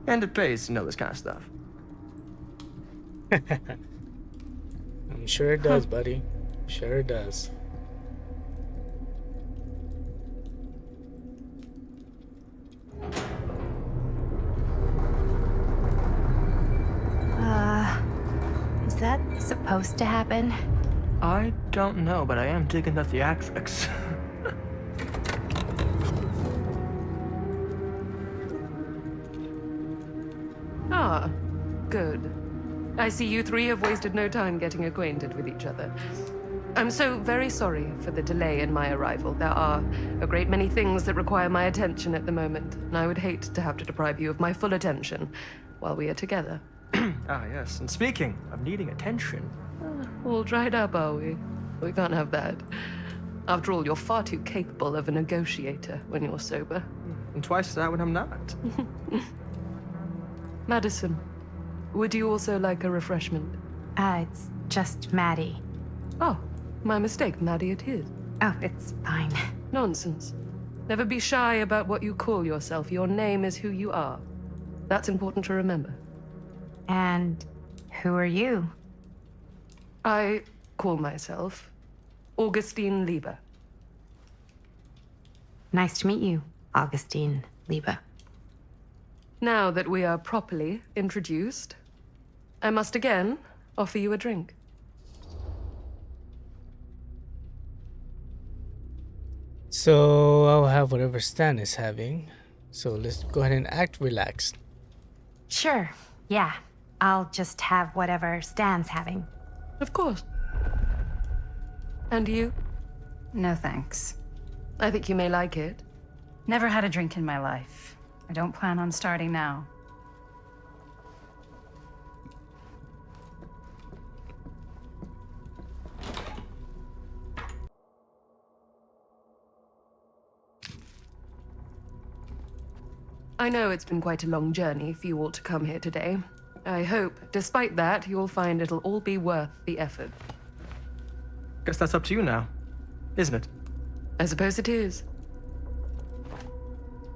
And it pays to know this kind of stuff. I'm sure it does, buddy. Sure it does. Is that supposed to happen? I don't know, but I am digging the theatrics. Ah, good. I see you three have wasted no time getting acquainted with each other. I'm so very sorry for the delay in my arrival. There are a great many things that require my attention at the moment, and I would hate to have to deprive you of my full attention while we are together. Ah, yes. And speaking of needing attention... All dried up, are we? We can't have that. After all, you're far too capable of a negotiator when you're sober. And twice that when I'm not. Madison, would you also like a refreshment? It's just Maddie. Oh, my mistake. Maddie it is. Oh, it's fine. Nonsense. Never be shy about what you call yourself. Your name is who you are. That's important to remember. And who are you? I call myself Augustine Lieber. Nice to meet you, Augustine Lieber. Now that we are properly introduced, I must again offer you a drink. So I'll have whatever Stan is having. So let's go ahead and act relaxed. Sure, yeah. I'll just have whatever Stan's having. Of course. And you? No thanks. I think you may like it. Never had a drink in my life. I don't plan on starting now. I know it's been quite a long journey for you all to come here today. I hope, despite that, you'll find it'll all be worth the effort. Guess that's up to you now, isn't it? I suppose it is.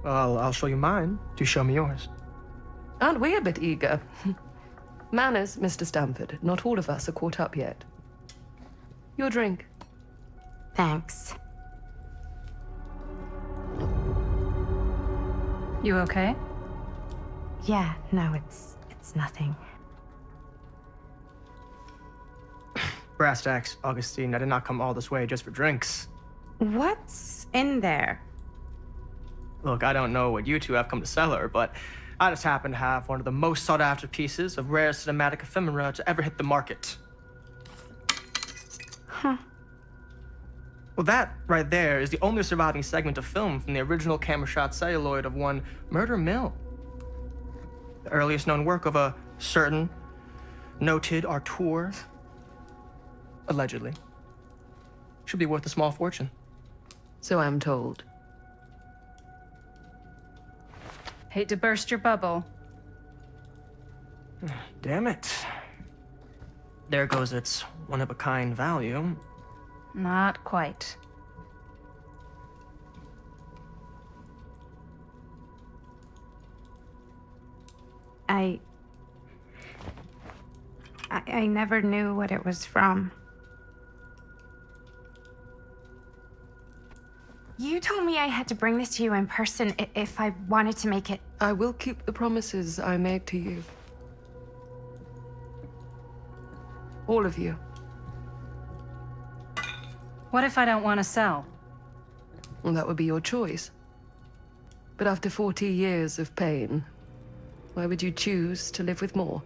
Well, I'll show you mine. Do show me yours. Aren't we a bit eager? Manners, Mr. Stamford. Not all of us are caught up yet. Your drink. Thanks. You okay? Yeah, no, it's nothing. Brass tacks, Augustine. I did not come all this way just for drinks. What's in there? Look, I don't know what you two have come to cellar, but I just happen to have one of the most sought-after pieces of rare cinematic ephemera to ever hit the market. Huh. Well, that right there is the only surviving segment of film from the original camera shot celluloid of one Murder Mill. The earliest known work of a certain noted auteur, allegedly. Should be worth a small fortune. So I'm told. Hate to burst your bubble. Damn it. There goes its one-of-a-kind value. Not quite. I never knew what it was from. You told me I had to bring this to you in person if I wanted to make it. I will keep the promises I made to you. All of you. What if I don't want to sell? Well, that would be your choice. But after 40 years of pain, why would you choose to live with more?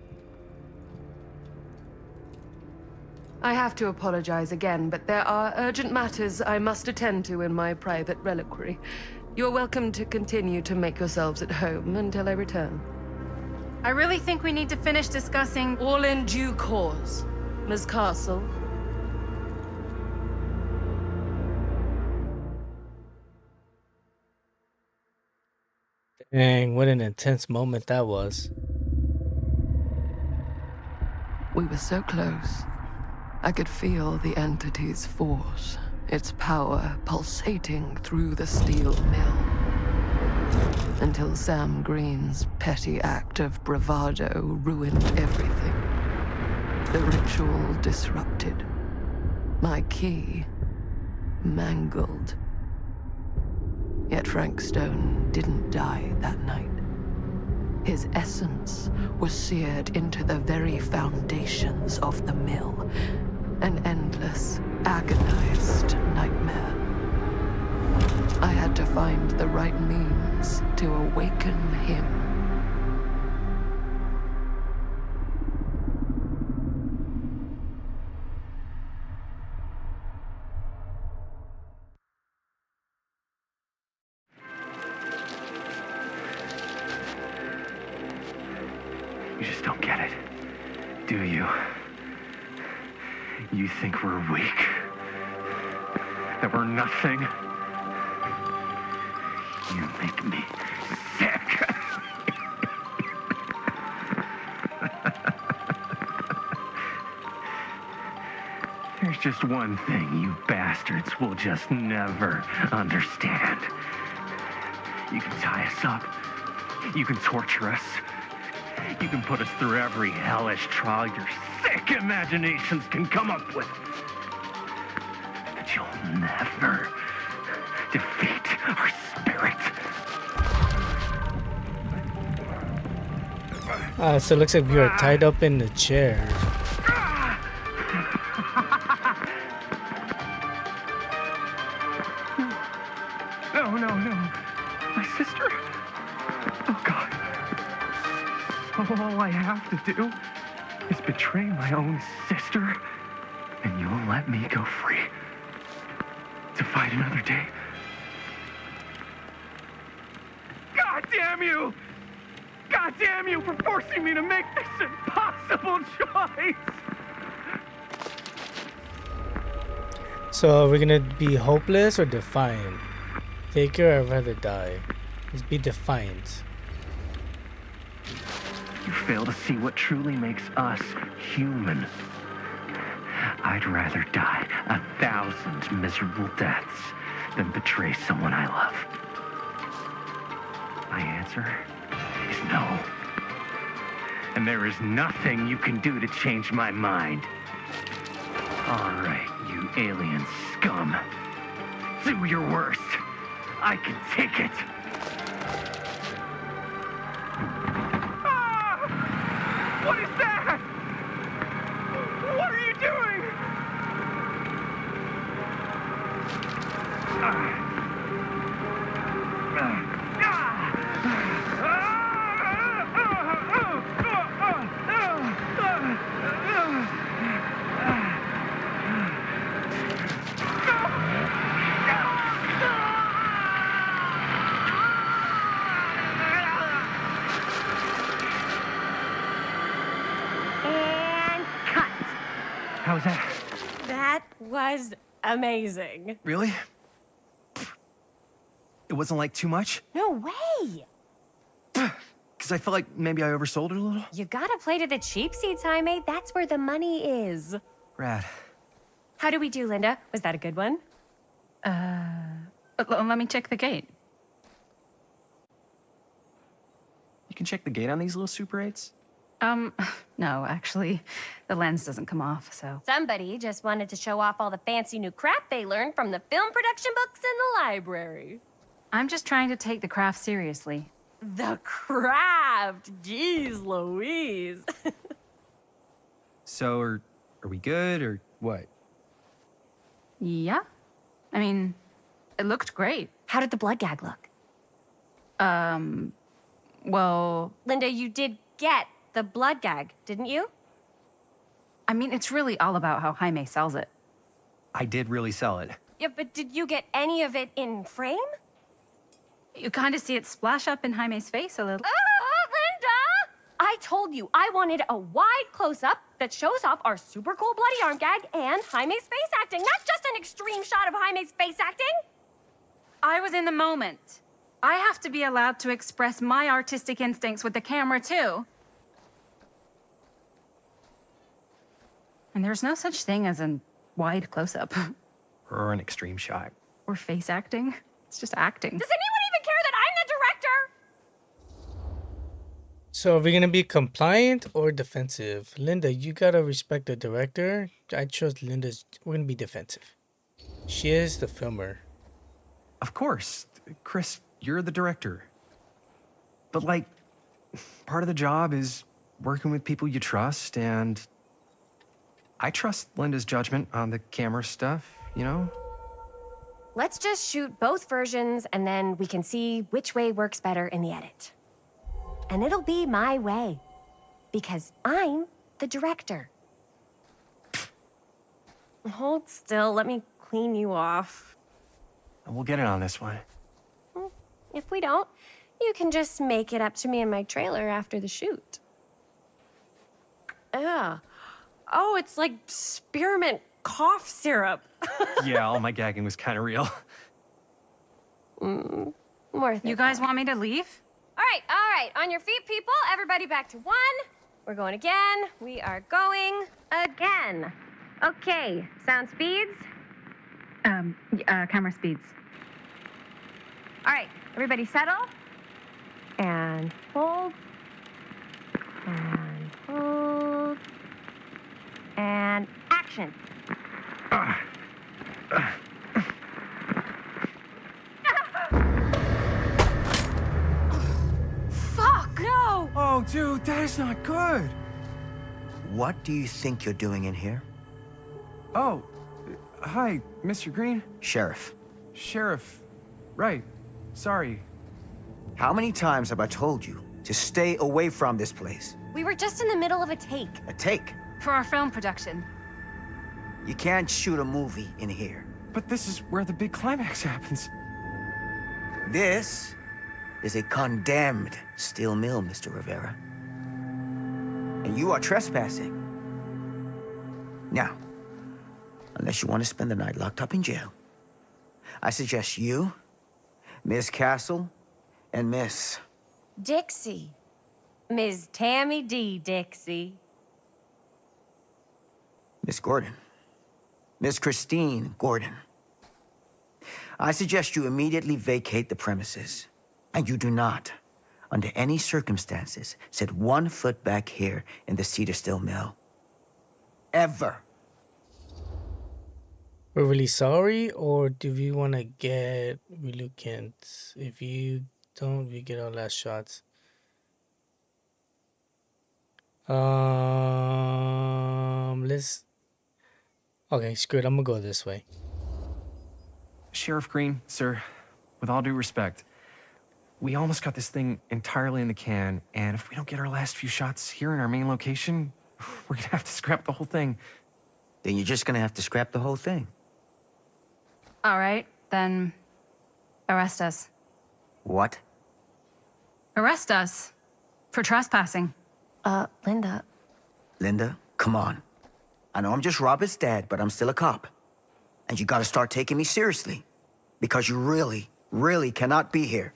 I have to apologize again, but there are urgent matters I must attend to in my private reliquary. You're welcome to continue to make yourselves at home until I return. I really think we need to finish discussing... All in due course, Ms. Castle. Dang, what an intense moment that was. We were so close. I could feel the entity's force, its power pulsating through the steel mill. Until Sam Green's petty act of bravado ruined everything. The ritual disrupted. My key mangled. Yet Frank Stone didn't die that night. His essence was seared into the very foundations of the mill. An endless, agonized nightmare. I had to find the right means to awaken him. You just don't get it, do you? You think we're weak? That we're nothing? You make me sick. There's just one thing you bastards will just never understand. You can tie us up. You can torture us. You can put us through every hellish trial your sick imaginations can come up with. But you'll never defeat our spirit. So it looks like we are tied up in the chair. No. My sister? Oh, God. Oh, all I have to do is betray my own sister, and you'll let me go free to fight another day. God damn you! God damn you for forcing me to make this impossible choice! So are we gonna be hopeless or defiant? Take her, I'd rather die. Let's be defiant. You fail to see what truly makes us human. I'd rather die 1,000 miserable deaths than betray someone I love. My answer is no. And there is nothing you can do to change my mind. All right, you alien scum. Do your worst. I can take it. Ah! What is that? What are you doing? And cut. How was that? That was amazing. Really? It wasn't like too much? No way. Because I felt like maybe I oversold it a little? You gotta play to the cheap seats, Jaime. That's where the money is. Rad. How do we do, Linda? Was that a good one? Let me check the gate. You can check the gate on these little Super 8s? No, actually, the lens doesn't come off, so. Somebody just wanted to show off all the fancy new crap they learned from the film production books in the library. I'm just trying to take the craft seriously. The craft! Jeez Louise. So, are we good, or what? Yeah? I mean, it looked great. How did the blood gag look? Well... Linda, you did get the blood gag, didn't you? I mean, it's really all about how Jaime sells it. I did really sell it. Yeah, but did you get any of it in frame? You kind of see it splash up in Jaime's face a little. Linda! I told you I wanted a wide close-up that shows off our super cool bloody arm gag and Jaime's face acting, not just an extreme shot of Jaime's face acting. I was in the moment. I have to be allowed to express my artistic instincts with the camera, too. And there's no such thing as a wide close-up. Or an extreme shot. Or face acting. It's just acting. Does anyone even care that I'm the director? So are we gonna be compliant or defensive? Linda, you gotta respect the director. I chose Linda's. We're gonna be defensive. She is the filmer. Of course. Chris, you're the director. But, like, part of the job is working with people you trust, and I trust Linda's judgment on the camera stuff, you know? Let's just shoot both versions and then we can see which way works better in the edit. And it'll be my way. Because I'm the director. Hold still, let me clean you off. We'll get it on this one. If we don't, you can just make it up to me in my trailer after the shoot. Ugh. Oh, it's like spearmint cough syrup. Yeah, all my gagging was kind of real. More You guys want me to leave? All right. On your feet, people. Everybody back to one. We're going again. We are going again. Okay, sound speeds. Camera speeds. All right, everybody settle. And hold. And hold. And action. Fuck, no! Oh, dude, that is not good. What do you think you're doing in here? Oh, hi, Mr. Green. Sheriff. Sheriff. Right. Sorry. How many times have I told you to stay away from this place? We were just in the middle of a take. A take? For our film production. You can't shoot a movie in here. But this is where the big climax happens. This is a condemned steel mill, Mr. Rivera. And you are trespassing. Now, unless you want to spend the night locked up in jail, I suggest you, Miss Castle, and Miss... Dixie. Ms. Tammy D. Dixie. Miss Gordon. Miss Christine Gordon. I suggest you immediately vacate the premises. And you do not, under any circumstances, set 1 foot back here in the Cedar Steel Mill. Ever. We're really sorry, or do we want to get reluctant? If you don't, we get our last shots. Let's... Okay, screw it. I'm gonna go this way. Sheriff Green, sir, with all due respect, we almost got this thing entirely in the can, and if we don't get our last few shots here in our main location, we're gonna have to scrap the whole thing. Then you're just gonna have to scrap the whole thing. All right, then arrest us. What? Arrest us for trespassing. Linda. Linda, come on. I know I'm just Robert's dad, but I'm still a cop. And you gotta start taking me seriously. Because you really, really cannot be here.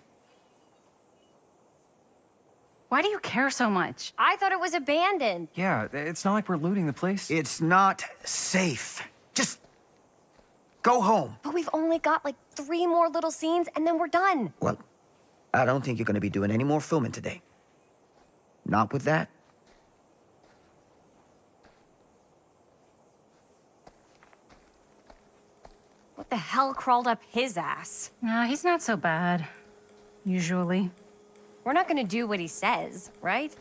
Why do you care so much? I thought it was abandoned. Yeah, it's not like we're looting the place. It's not safe. Just go home. But we've only got like 3 more little scenes and then we're done. Well, I don't think you're gonna be doing any more filming today. Not with that. What the hell crawled up his ass? Nah, he's not so bad. Usually. We're not gonna do what he says, right?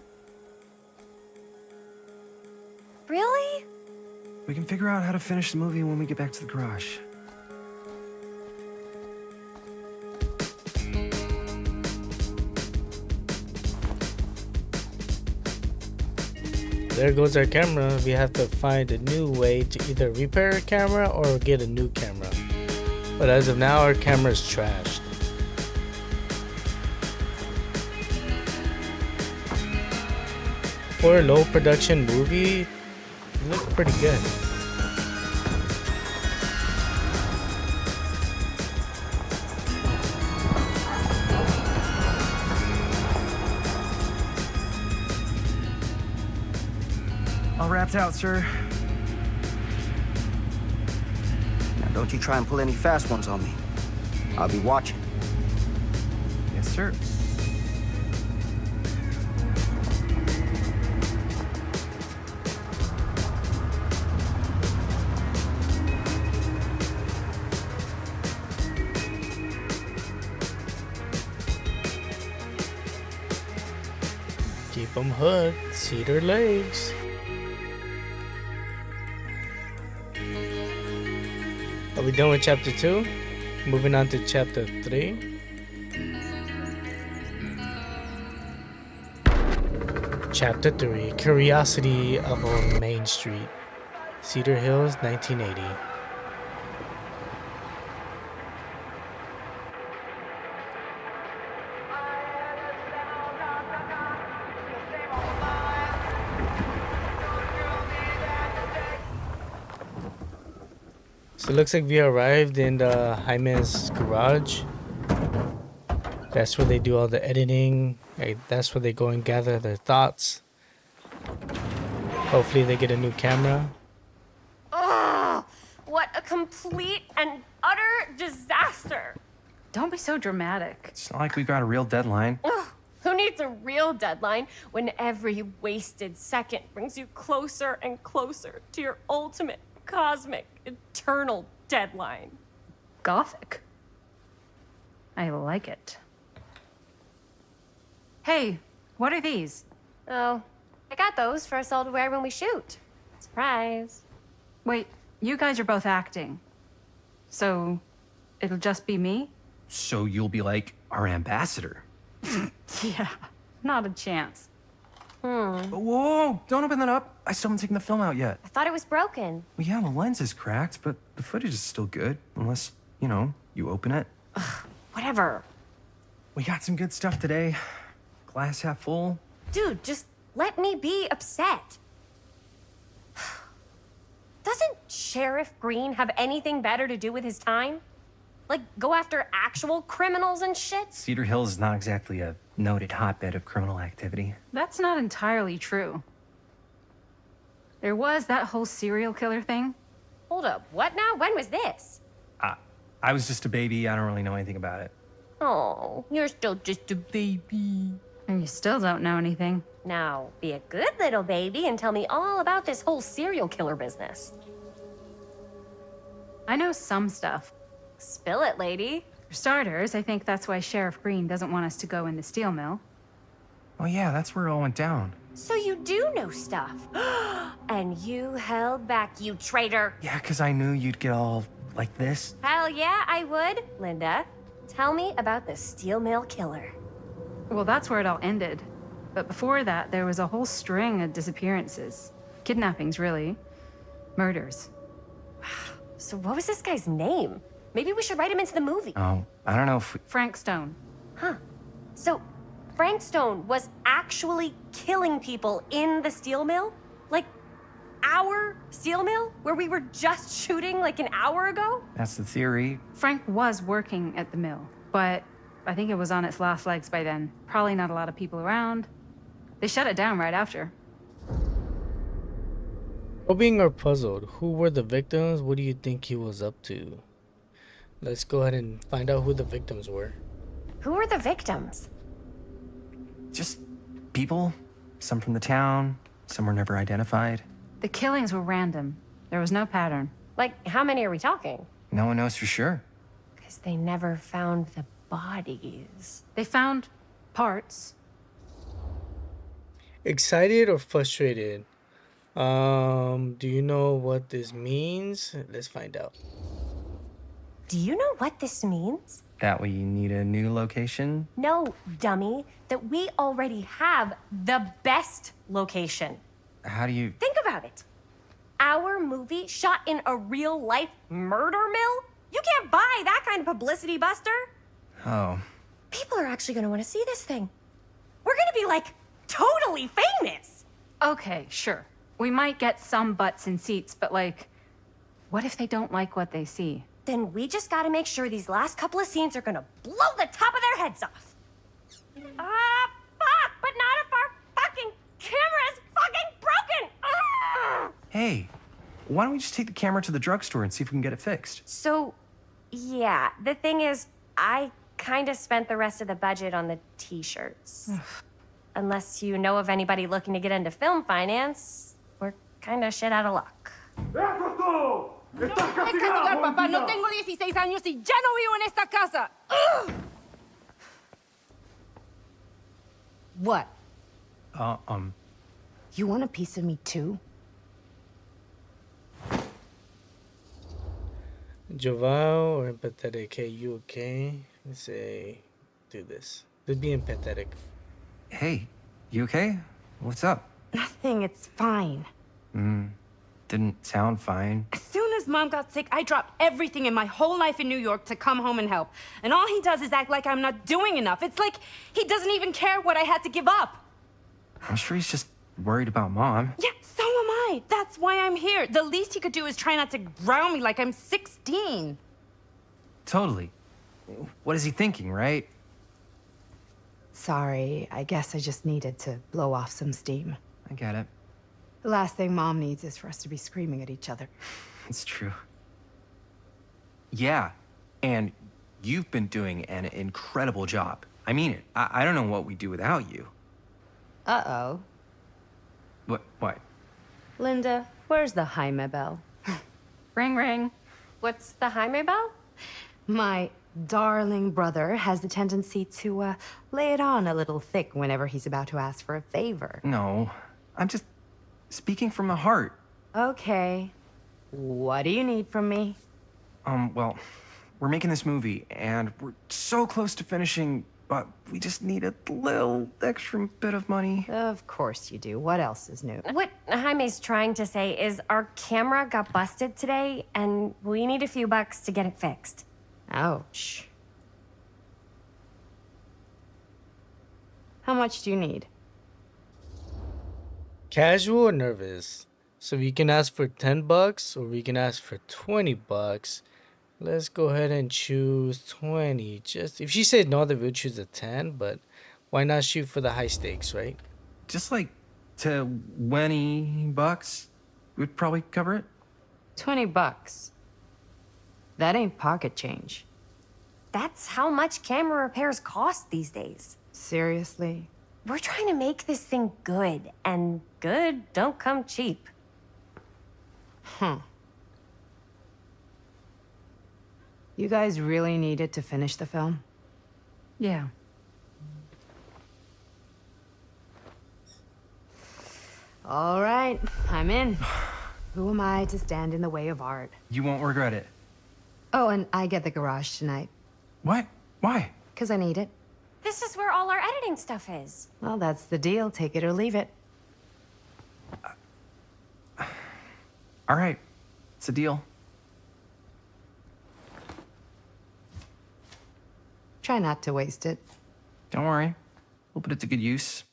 Really? We can figure out how to finish the movie when we get back to the garage. There goes our camera. We have to find a new way to either repair our camera or get a new camera. But as of now, our camera is trashed. For a low production movie, it looked pretty good. All wrapped out, sir. Now don't you try and pull any fast ones on me. I'll be watching. Yes, sir. Keep them hooked. Cedar legs. Are we done with chapter 2? Moving on to chapter 3. Chapter 3, Curiosity of on Main Street. Cedar Hills, 1980. So it looks like we arrived in Jaime's garage. That's where they do all the editing. That's where they go and gather their thoughts. Hopefully they get a new camera. Oh, what a complete and utter disaster. Don't be so dramatic. It's not like we've got a real deadline. Ugh, who needs a real deadline when every wasted second brings you closer and closer to your ultimate cosmic, eternal deadline? Gothic. I like it. Hey, what are these? Oh, I got those for us all to wear when we shoot. Surprise. Wait, you guys are both acting. So, it'll just be me? So you'll be like our ambassador. Yeah, not a chance. Whoa, don't open that up. I still haven't taken the film out yet. I thought it was broken. Well, yeah, the lens is cracked, but the footage is still good. Unless, you open it. Whatever. We got some good stuff today. Glass half full. Dude, just let me be upset. Doesn't Sheriff Green have anything better to do with his time? Like, go after actual criminals and shit? Cedar Hills is not exactly a noted hotbed of criminal activity. That's not entirely true. There was that whole serial killer thing. Hold up, what now? When was this? I was just a baby. I don't really know anything about it. Oh, you're still just a baby. And you still don't know anything. Now, be a good little baby and tell me all about this whole serial killer business. I know some stuff. Spill it, lady. For starters, I think that's why Sheriff Green doesn't want us to go in the steel mill. Oh yeah, that's where it all went down. So you do know stuff. And you held back, you traitor. Yeah, because I knew you'd get all like this. Hell yeah, I would. Linda, tell me about the steel mill killer. Well, that's where it all ended. But before that, there was a whole string of disappearances. Kidnappings, really. Murders. So what was this guy's name? Maybe we should write him into the movie. Oh, I don't know if we... Frank Stone. Huh. So Frank Stone was actually killing people in the steel mill? Like, our steel mill? Where we were just shooting like an hour ago? That's the theory. Frank was working at the mill, but I think it was on its last legs by then. Probably not a lot of people around. They shut it down right after. Hoping or puzzled, who were the victims? What do you think he was up to? Let's go ahead and find out who the victims were. Who were the victims? Just people. Some from the town. Some were never identified. The killings were random. There was no pattern. Like, how many are we talking? No one knows for sure. Because they never found the bodies. They found parts. Excited or frustrated? Do you know what this means? Let's find out. Do you know what this means? That we need a new location? No, dummy. That we already have the best location. How do you... Think about it. Our movie shot in a real-life murder mill? You can't buy that kind of publicity, Buster. Oh. People are actually gonna want to see this thing. We're gonna be, like, totally famous. Okay, sure. We might get some butts in seats, but like, what if they don't like what they see? Then we just gotta make sure these last couple of scenes are gonna blow the top of their heads off. Fuck! But not if our fucking camera is fucking broken! Hey, why don't we just take the camera to the drugstore and see if we can get it fixed? So, yeah, the thing is, I kinda spent the rest of the budget on the t-shirts. Unless you know of anybody looking to get into film finance, we're kinda shit out of luck. Es castigar, papá. No tengo 16 años y ya no vivo en esta casa. What? You want a piece of me too? Joval or empathetic? Hey, you okay? Let's say, do this. Let's be empathetic. Hey, you okay? What's up? Nothing. It's fine. Didn't sound fine. As soon as Mom got sick, I dropped everything in my whole life in New York to come home and help. And all he does is act like I'm not doing enough. It's like he doesn't even care what I had to give up. I'm sure he's just worried about Mom. Yeah, so am I. That's why I'm here. The least he could do is try not to ground me like I'm 16. Totally. What is he thinking, right? Sorry, I guess I just needed to blow off some steam. I get it. The last thing Mom needs is for us to be screaming at each other. It's true. Yeah, and you've been doing an incredible job. I mean it. I don't know what we'd do without you. Uh-oh. What? Linda, where's the Jaime bell? Ring, ring. What's the Jaime bell? My darling brother has the tendency to lay it on a little thick whenever he's about to ask for a favor. No, I'm just speaking from the heart. Okay. What do you need from me? Well, we're making this movie, and we're so close to finishing but we just need a little extra bit of money. Of course you do. What else is new? What Jaime's trying to say is our camera got busted today, and we need a few bucks to get it fixed. Ouch. How much do you need? Casual or nervous? So we can ask for 10 bucks or we can ask for 20 bucks. Let's go ahead and choose 20. Just if she said no, then we'll choose a 10, but why not shoot for the high stakes, right? Just like $20 would probably cover it. 20 bucks. That ain't pocket change. That's how much camera repairs cost these days. Seriously? We're trying to make this thing good, and good don't come cheap. You guys really needed to finish the film? Yeah. All right, I'm in. Who am I to stand in the way of art? You won't regret it. Oh, and I get the garage tonight. What? Why? Because I need it. This is where all our editing stuff is. Well, that's the deal. Take it or leave it. All right. It's a deal. Try not to waste it. Don't worry. We'll put it to good use.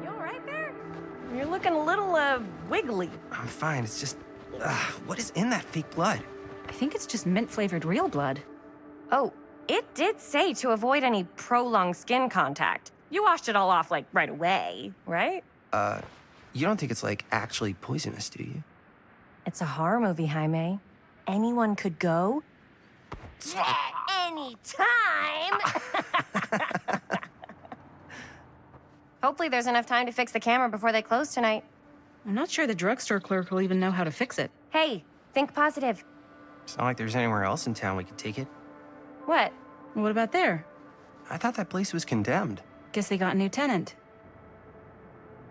You all right there? You're looking a little, wiggly. I'm fine. It's just... what is in that fake blood? I think it's just mint-flavored real blood. Oh, it did say to avoid any prolonged skin contact. You washed it all off, like, right away, right? You don't think it's, like, actually poisonous, do you? It's a horror movie, Jaime. Anyone could go. At any time! Hopefully there's enough time to fix the camera before they close tonight. I'm not sure the drugstore clerk will even know how to fix it. Hey, think positive. It's not like there's anywhere else in town we could take it. What? What about there? I thought that place was condemned. Guess they got a new tenant.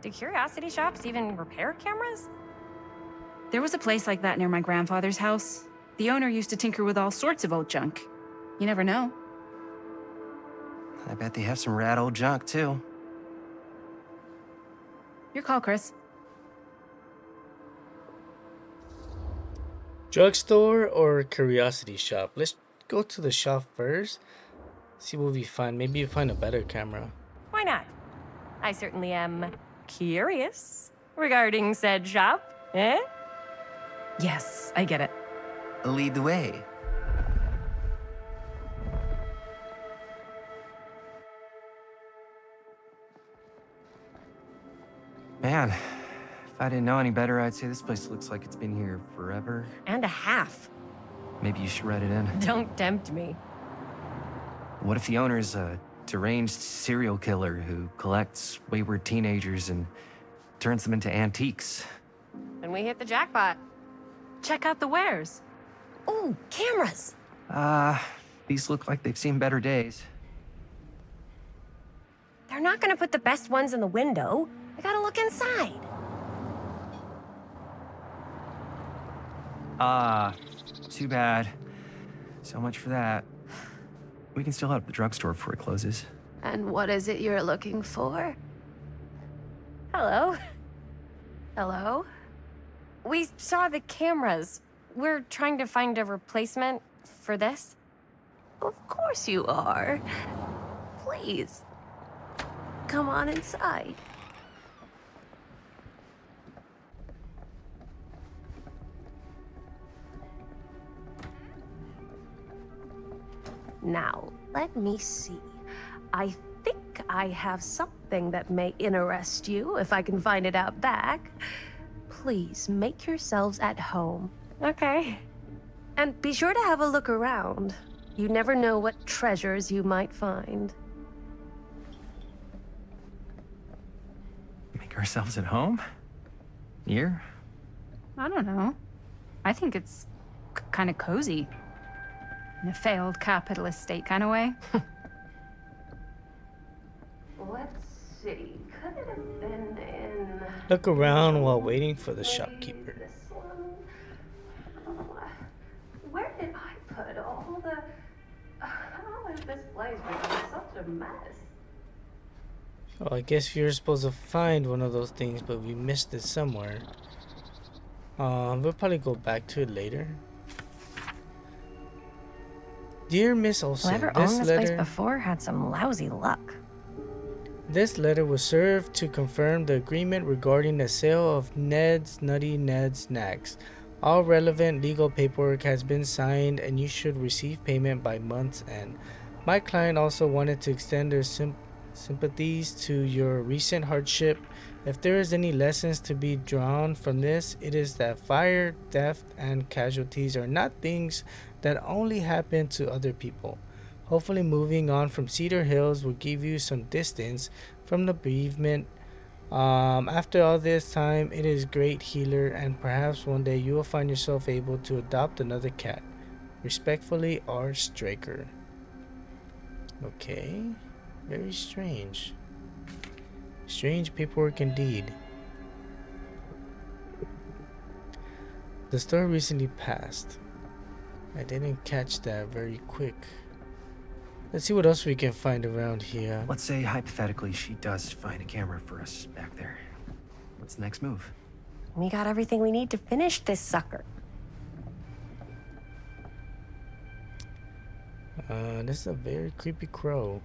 Do curiosity shops even repair cameras? There was a place like that near my grandfather's house. The owner used to tinker with all sorts of old junk. You never know. I bet they have some rad old junk, too. Your call, Chris. Drugstore or curiosity shop? Let's go to the shop first. See what we find. Maybe you find a better camera. Why not? I certainly am curious regarding said shop, eh? Yes, I get it. Lead the way. Man, if I didn't know any better, I'd say this place looks like it's been here forever. And a half. Maybe you should write it in. Don't tempt me. What if the owner's a deranged serial killer who collects wayward teenagers and turns them into antiques? Then we hit the jackpot. Check out the wares. Ooh, cameras. These look like they've seen better days. They're not gonna put the best ones in the window. I gotta look inside. Too bad. So much for that. We can still head up the drugstore before it closes. And what is it you're looking for? Hello. Hello? We saw the cameras. We're trying to find a replacement for this. Of course you are. Please. Come on inside. Now, let me see. I think I have something that may interest you, if I can find it out back. Please make yourselves at home. Okay. And be sure to have a look around. You never know what treasures you might find. Make ourselves at home? Here? I don't know. I think it's kind of cozy. In a failed capitalist state kind of way. Let's see. Could it have been in... Look around while waiting for the shopkeeper. This one? Oh, where did I put all a mess. Oh, I guess we were supposed to find one of those things, but we missed it somewhere. We'll probably go back to it later. Dear Miss Olsen, Whoever owned this place before had some lousy luck. This letter was served to confirm the agreement regarding the sale of Ned's Nutty Ned Snacks. All relevant legal paperwork has been signed and you should receive payment by month's end. My client also wanted to extend their sympathies to your recent hardship. If there is any lessons to be drawn from this, it is that fire, theft, and casualties are not things that only happen to other people. Hopefully moving on from Cedar Hills will give you some distance from the bereavement. After all this time, it is great healer, and perhaps one day you will find yourself able to adopt another cat. Respectfully, R. Straker. Okay, very strange. Strange paperwork indeed. The story recently passed. I didn't catch that very quick. Let's see what else we can find around here. Let's say, hypothetically, she does find a camera for us back there. What's the next move? We got everything we need to finish this sucker. This is a very creepy crow.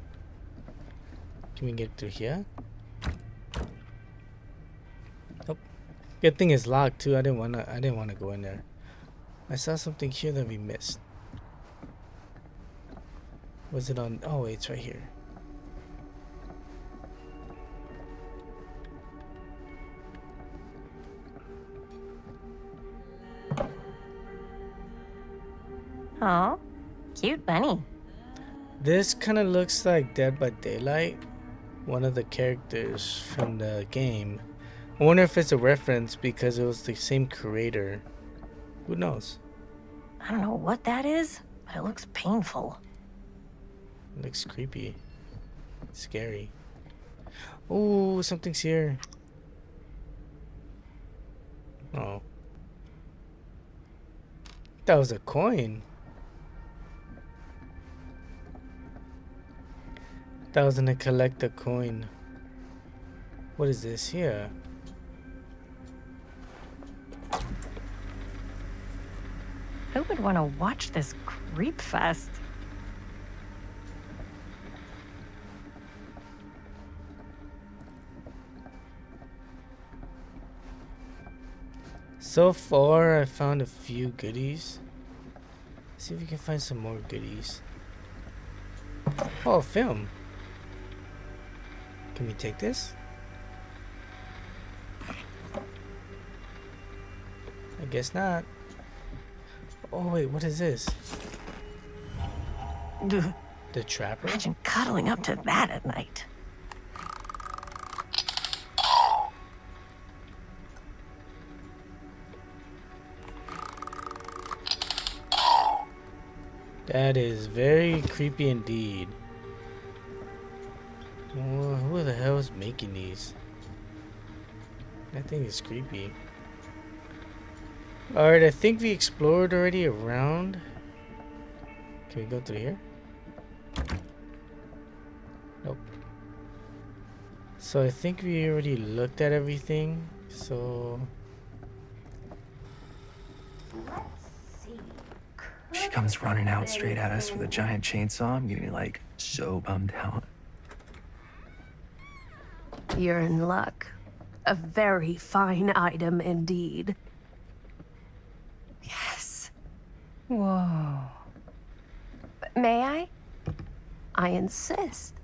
Can we get through here? Nope. Good thing it's locked too. I didn't wanna go in there. I saw something here that we missed. Was it on? Oh wait, it's right here. Aw, cute bunny. This kind of looks like Dead by Daylight, one of the characters from the game. I wonder if it's a reference because it was the same creator. Who knows? I don't know what that is, but it looks painful. It looks creepy. Scary. Oh, something's here. Oh. That was a coin. That was gonna collect a coin. What is this here? Who would want to watch this creep fest? So far, I found a few goodies. Let's see if we can find some more goodies. Oh, film. Can we take this? I guess not. Oh wait, what is this? The trapper? Imagine cuddling up to that at night. That is very creepy indeed. Oh, who the hell is making these? That thing is creepy. Alright, I think we explored already around. Can we go through here? Nope. So I think we already looked at everything. So She comes running out straight at us with a giant chainsaw. I'm getting like so bummed out. You're in luck. A very fine item indeed. Yes. Whoa. May I? I insist.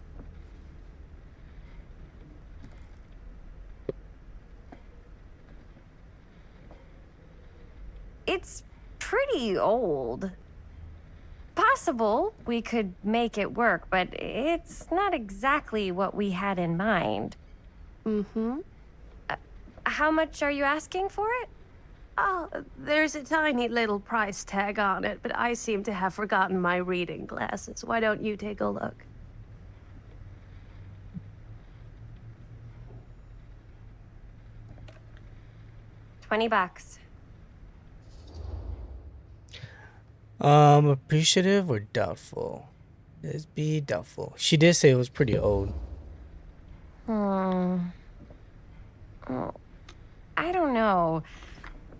It's pretty old. Possible we could make it work, but it's not exactly what we had in mind. Mm-hmm. How much are you asking for it? Oh, there's a tiny little price tag on it, but I seem to have forgotten my reading glasses. Why don't you take a look? $20. appreciative or doubtful? SB doubtful. She did say it was pretty old. Oh, I don't know.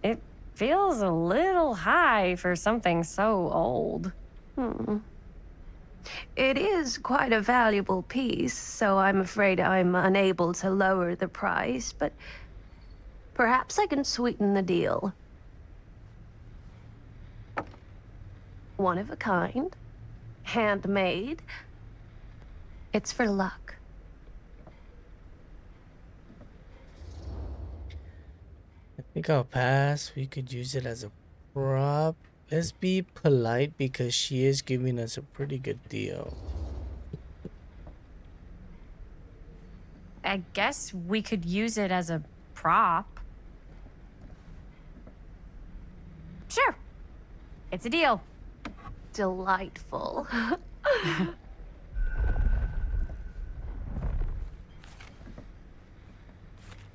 It feels a little high for something so old. It is quite a valuable piece, so I'm afraid I'm unable to lower the price, but perhaps I can sweeten the deal. One of a kind, handmade. It's for luck. I think I'll pass. We could use it as a prop. Let's be polite because she is giving us a pretty good deal. I guess we could use it as a prop. Sure. It's a deal. Delightful.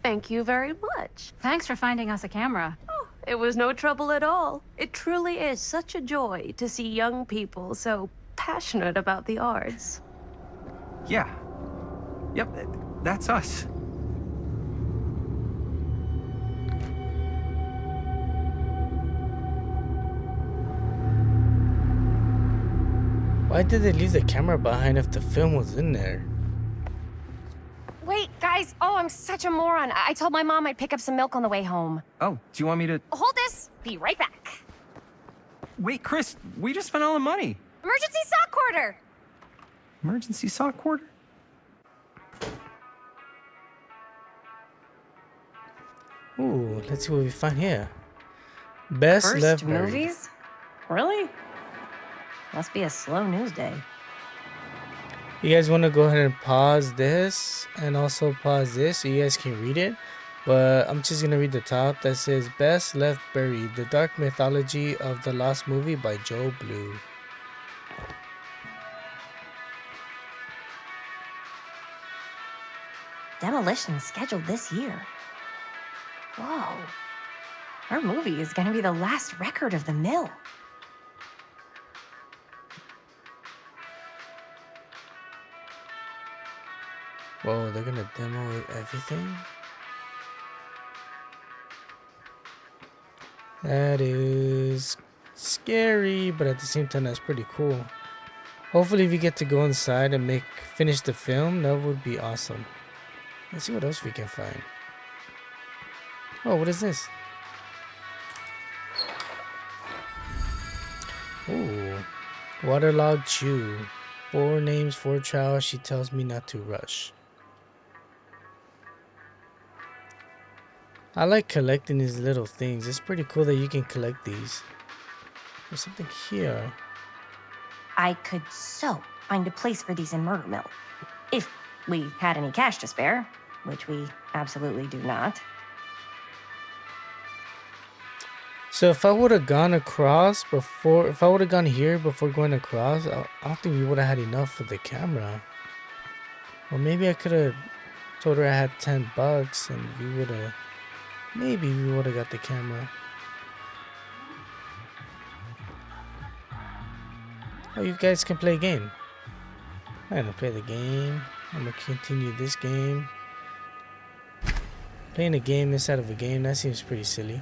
Thank you very much. Thanks for finding us a camera. Oh, it was no trouble at all. It truly is such a joy to see young people so passionate about the arts. Yeah. Yep, that's us. Why did they leave the camera behind if the film was in there? Wait, guys. Oh, I'm such a moron. I told my mom I'd pick up some milk on the way home. Oh, do you want me to... Hold this. Be right back. Wait, Chris, we just spent all the money. Emergency sock order. Emergency sock order? Ooh, let's see what we find here. Best First left buried. movies? Really? Must be a slow news day. You guys want to go ahead and pause this and also pause this so you guys can read it. But I'm just going to read the top that says Best Left Buried, The Dark Mythology of the Lost Movie by Joe Blue. Demolition scheduled this year. Whoa. Our movie is going to be the last record of the mill. Whoa, they're going to demo everything? That is scary, but at the same time, that's pretty cool. Hopefully, if you get to go inside and finish the film, that would be awesome. Let's see what else we can find. Oh, what is this? Ooh, waterlogged chew. 4 names, 4 trials. She tells me not to rush. I like collecting these little things. It's pretty cool that you can collect these. There's something here. I could so find a place for these in Murder Mill. If we had any cash to spare, which we absolutely do not. So if I would have gone across before, if I would have gone here before going across, I don't think we would have had enough for the camera. Or maybe I could have told her I had $10 and we would have, maybe we would have got the camera. Oh, you guys can play a game. I'm gonna play the game. I'm gonna continue this game. Playing a game inside of a game, that seems pretty silly.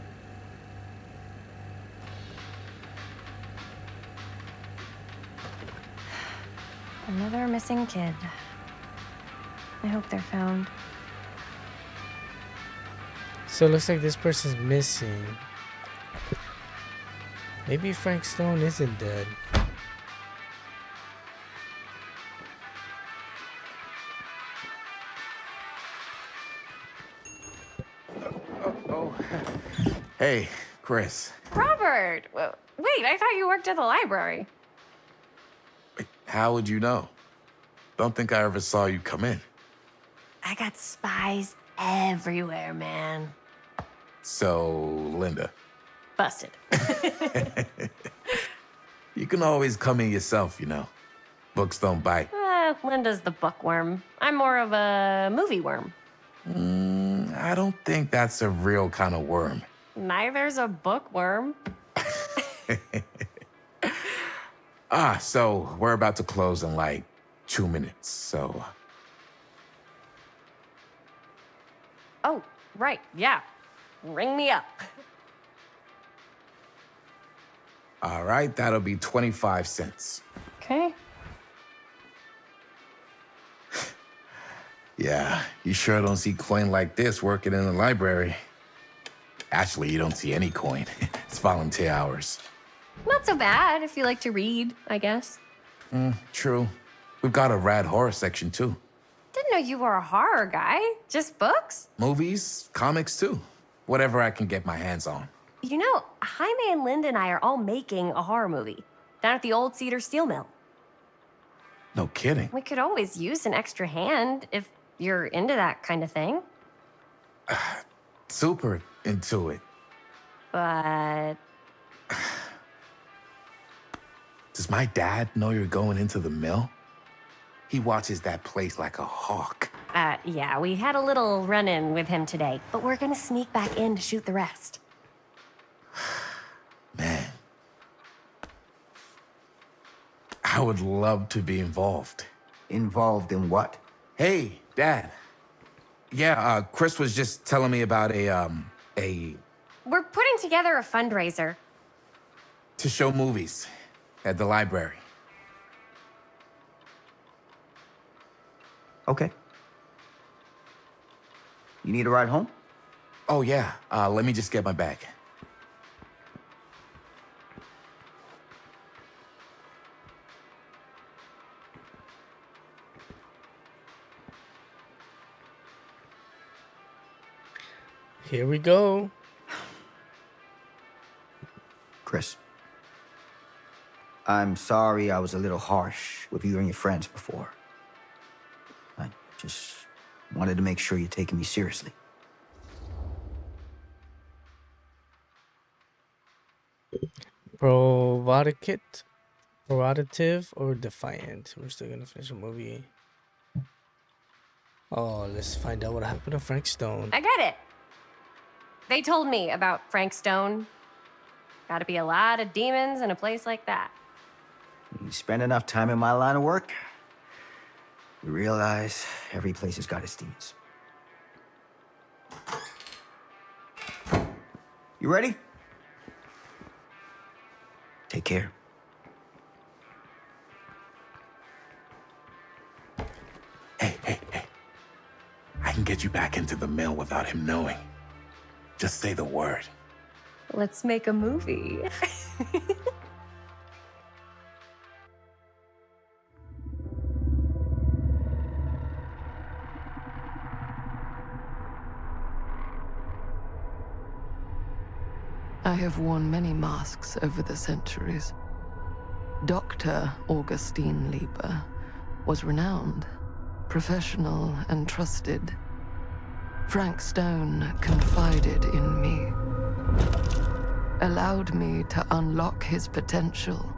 Another missing kid. I hope they're found. So it looks like this person's missing. Maybe Frank Stone isn't dead. Hey, Chris. Robert! Wait, I thought you worked at the library. How would you know? Don't think I ever saw you come in. I got spies everywhere, man. So, Linda, Busted. you can always come in yourself, you know. Books don't bite. Linda's the bookworm. I'm more of a movie worm. I don't think that's a real kind of worm. Neither's a bookworm. So we're about to close in like 2 minutes, so... Oh, right, yeah. Ring me up. All right, that'll be 25 cents. Okay. Yeah, you sure don't see coin like this working in the library. Actually, you don't see any coin. It's volunteer hours. Not so bad if you like to read, I guess. True. We've got a rad horror section, too. Didn't know you were a horror guy. Just books? Movies, comics, too. Whatever I can get my hands on. You know, Jaime and Linda and I are all making a horror movie down at the old Cedar Steel Mill. No kidding. We could always use an extra hand if you're into that kind of thing. Super into it. But... Does my dad know you're going into the mill? He watches that place like a hawk. Yeah, we had a little run-in with him today, but we're gonna sneak back in to shoot the rest. Man. I would love to be involved. Involved in what? Hey, Dad. Yeah, Chris was just telling me about a... We're putting together a fundraiser. to show movies at the library. Okay. You need a ride home? Oh, yeah. Let me just get my bag. Here we go. Chris. I'm sorry I was a little harsh with you and your friends before. I just wanted to make sure you're taking me seriously. Provocative or defiant? We're still gonna finish the movie. Oh, let's find out what happened to Frank Stone. I get it. They told me about Frank Stone. Gotta be a lot of demons in a place like that. You spend enough time in my line of work, you realize every place has got its demons. You ready? Take care. Hey. I can get you back into the mill without him knowing. Just say the word. Let's make a movie. I have worn many masks over the centuries. Dr. Augustine Lieber was renowned, professional, and trusted. Frank Stone confided in me, allowed me to unlock his potential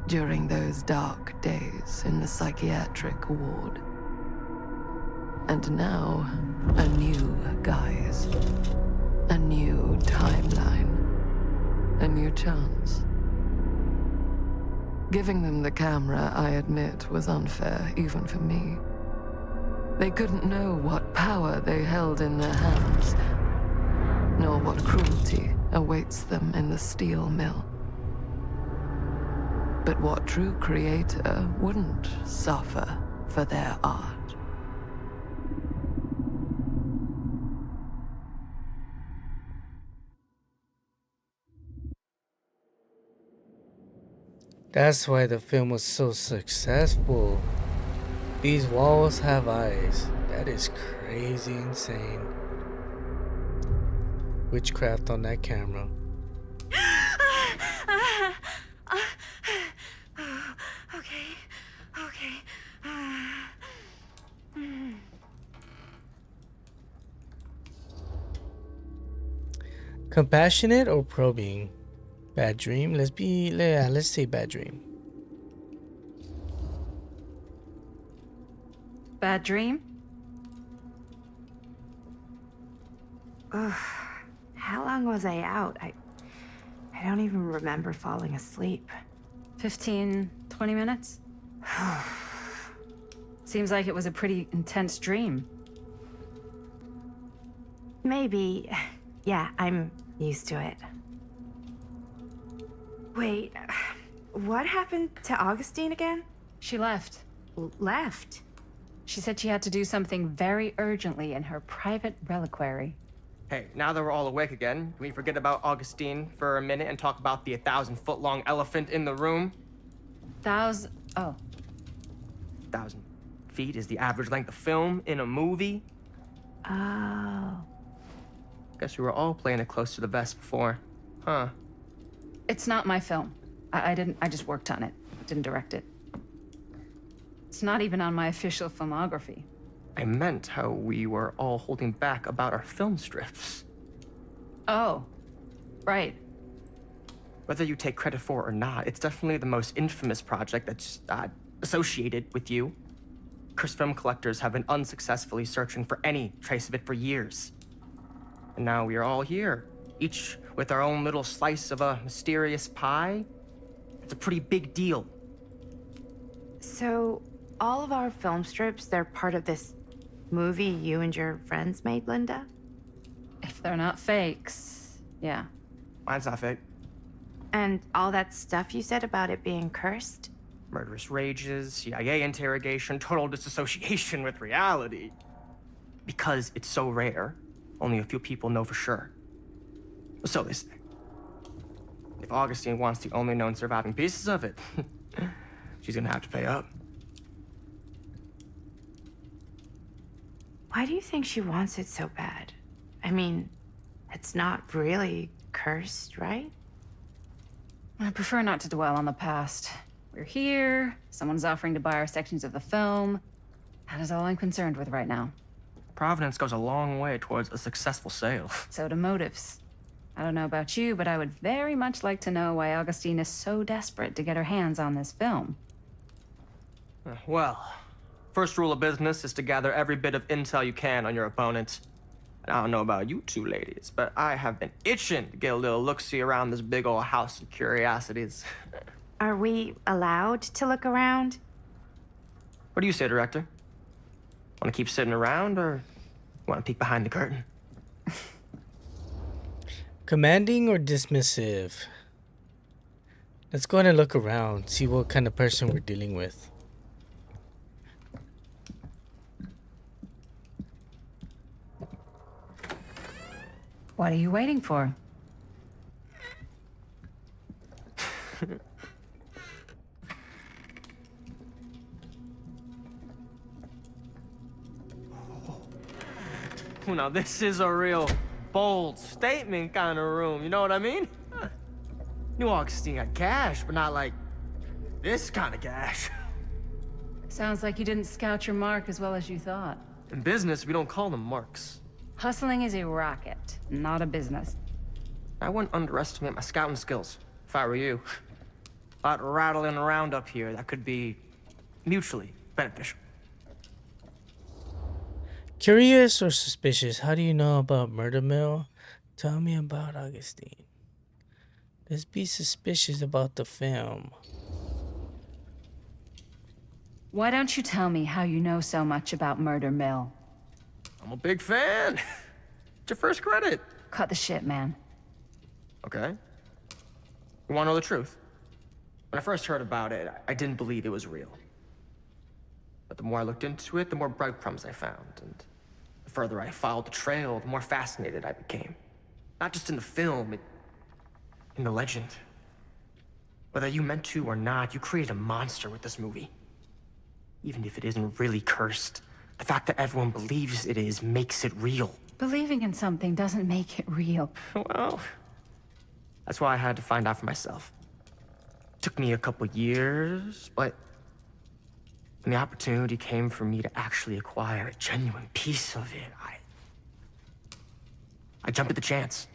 during those dark days in the psychiatric ward. And now, a new guise, a new timeline, a new chance. Giving them the camera, I admit, was unfair even for me. They couldn't know what power they held in their hands, nor what cruelty awaits them in the steel mill. But what true creator wouldn't suffer for their art? That's why the film was so successful. These walls have eyes. That is crazy insane. Witchcraft on that camera. Okay. Compassionate or probing? Bad dream. Let's say bad dream. Bad dream? Ugh. How long was I out? I don't even remember falling asleep. 15, 20 minutes? Seems like it was a pretty intense dream. Maybe. Yeah, I'm used to it. Wait, what happened to Augustine again? She left. Left? She said she had to do something very urgently in her private reliquary. Hey, now that we're all awake again, can we forget about Augustine for a minute and talk about the 1,000-foot-long elephant in the room? Oh. 1,000 feet is the average length of film in a movie. Oh. Guess we were all playing it close to the vest before, huh? It's not my film. I just worked on it. Didn't direct it. It's not even on my official filmography. I meant how we were all holding back about our film strips. Oh, right. Whether you take credit for it or not, it's definitely the most infamous project that's associated with you. Cursed film collectors have been unsuccessfully searching for any trace of it for years. And now we are all here, each with our own little slice of a mysterious pie. It's a pretty big deal. So, all of our film strips, they're part of this movie you and your friends made, Linda? If they're not fakes, yeah. Mine's not fake. And all that stuff you said about it being cursed? Murderous rages, CIA interrogation, total disassociation with reality. Because it's so rare, only a few people know for sure. So they say. If Augustine wants the only known surviving pieces of it, she's gonna have to pay up. Why do you think she wants it so bad? I mean, it's not really cursed, right? I prefer not to dwell on the past. We're here, someone's offering to buy our sections of the film. That is all I'm concerned with right now. Providence goes a long way towards a successful sale. So do motives. I don't know about you, but I would very much like to know why Augustine is so desperate to get her hands on this film. Well, first rule of business is to gather every bit of intel you can on your opponent. And I don't know about you two ladies, but I have been itching to get a little look-see around this big old house of curiosities. Are we allowed to look around? What do you say, Director? Want to keep sitting around, or want to peek behind the curtain? Commanding or dismissive? Let's go ahead and look around, see what kind of person we're dealing with. What are you waiting for? Well, now this is a real bold statement kind of room, you know what I mean? New Augustine got cash, but not like this kind of cash. Sounds like you didn't scout your mark as well as you thought. In business, we don't call them marks. Hustling is a racket, not a business. I wouldn't underestimate my scouting skills, if I were you. A lot rattling around up here that could be mutually beneficial. Curious or suspicious? How do you know about Murder Mill? Tell me about Augustine. Let's be suspicious about the film. Why don't you tell me how you know so much about Murder Mill? I'm a big fan. It's your first credit. Cut the shit, man. Okay. You want to know the truth? When I first heard about it, I didn't believe it was real. But the more I looked into it, the more breadcrumbs I found. And the further I followed the trail, the more fascinated I became. Not just in the film, in the legend. Whether you meant to or not, you created a monster with this movie. Even if it isn't really cursed, the fact that everyone believes it is makes it real. Believing in something doesn't make it real. Well, that's why I had to find out for myself. Took me a couple years, but when the opportunity came for me to actually acquire a genuine piece of it, I jumped at the chance.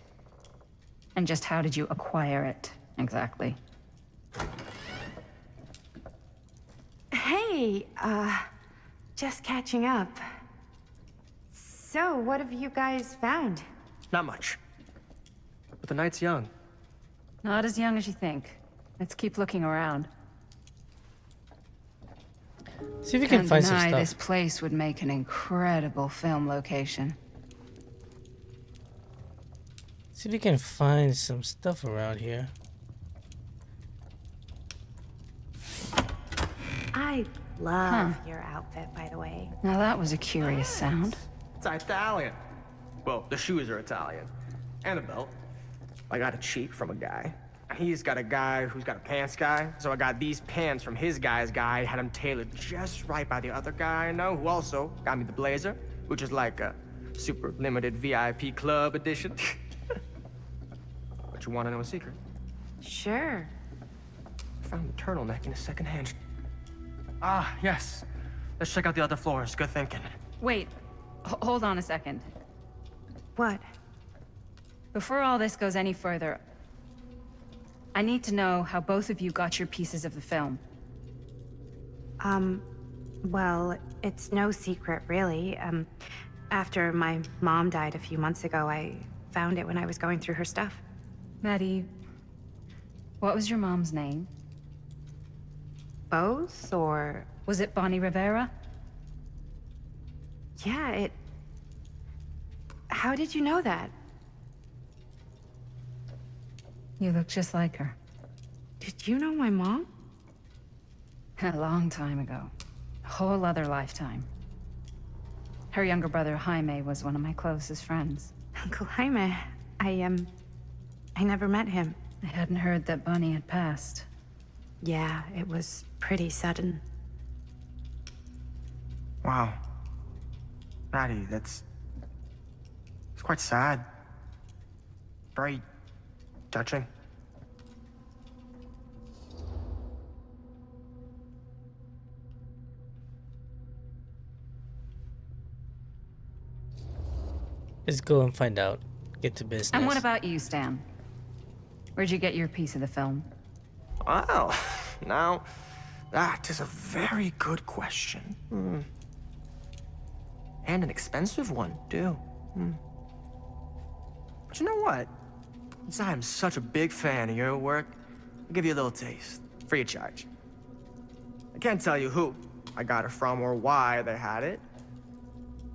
And just how did you acquire it, exactly? Hey, just catching up. So, what have you guys found? Not much. But the night's young. Not as young as you think. Let's keep looking around. See if we can Can't find some deny stuff. this place would make an incredible film location. See if we can find some stuff around here. I love your outfit, by the way. Now that was a curious sound. It's Italian. Well, the shoes are Italian. And the belt. I got a cheap from a guy. He's got a guy who's got a pants guy. So I got these pants from his guy's guy, had them tailored just right by the other guy I know, who also got me the blazer, which is like a super limited VIP club edition. But you want to know a secret? Sure. I found the turtleneck in a secondhand. Ah, yes. Let's check out the other floors. Good thinking. Wait, hold on a second. What? Before all this goes any further, I need to know how both of you got your pieces of the film. Well, it's no secret, really. After my mom died a few months ago, I found it when I was going through her stuff. Maddie, what was your mom's name? Both, or... Was it Bonnie Rivera? Yeah, How did you know that? You look just like her. Did you know my mom? A long time ago. A whole other lifetime. Her younger brother, Jaime, was one of my closest friends. Uncle Jaime, I never met him. I hadn't heard that Bonnie had passed. Yeah, it was pretty sudden. Wow. Maddie, it's quite sad. Very touching. Let's go and find out. Get to business. And what about you, Stan? Where'd you get your piece of the film? Well, now, that is a very good question. And an expensive one, too. But you know what? Since I am such a big fan of your work, I'll give you a little taste, free of charge. I can't tell you who I got it from or why they had it.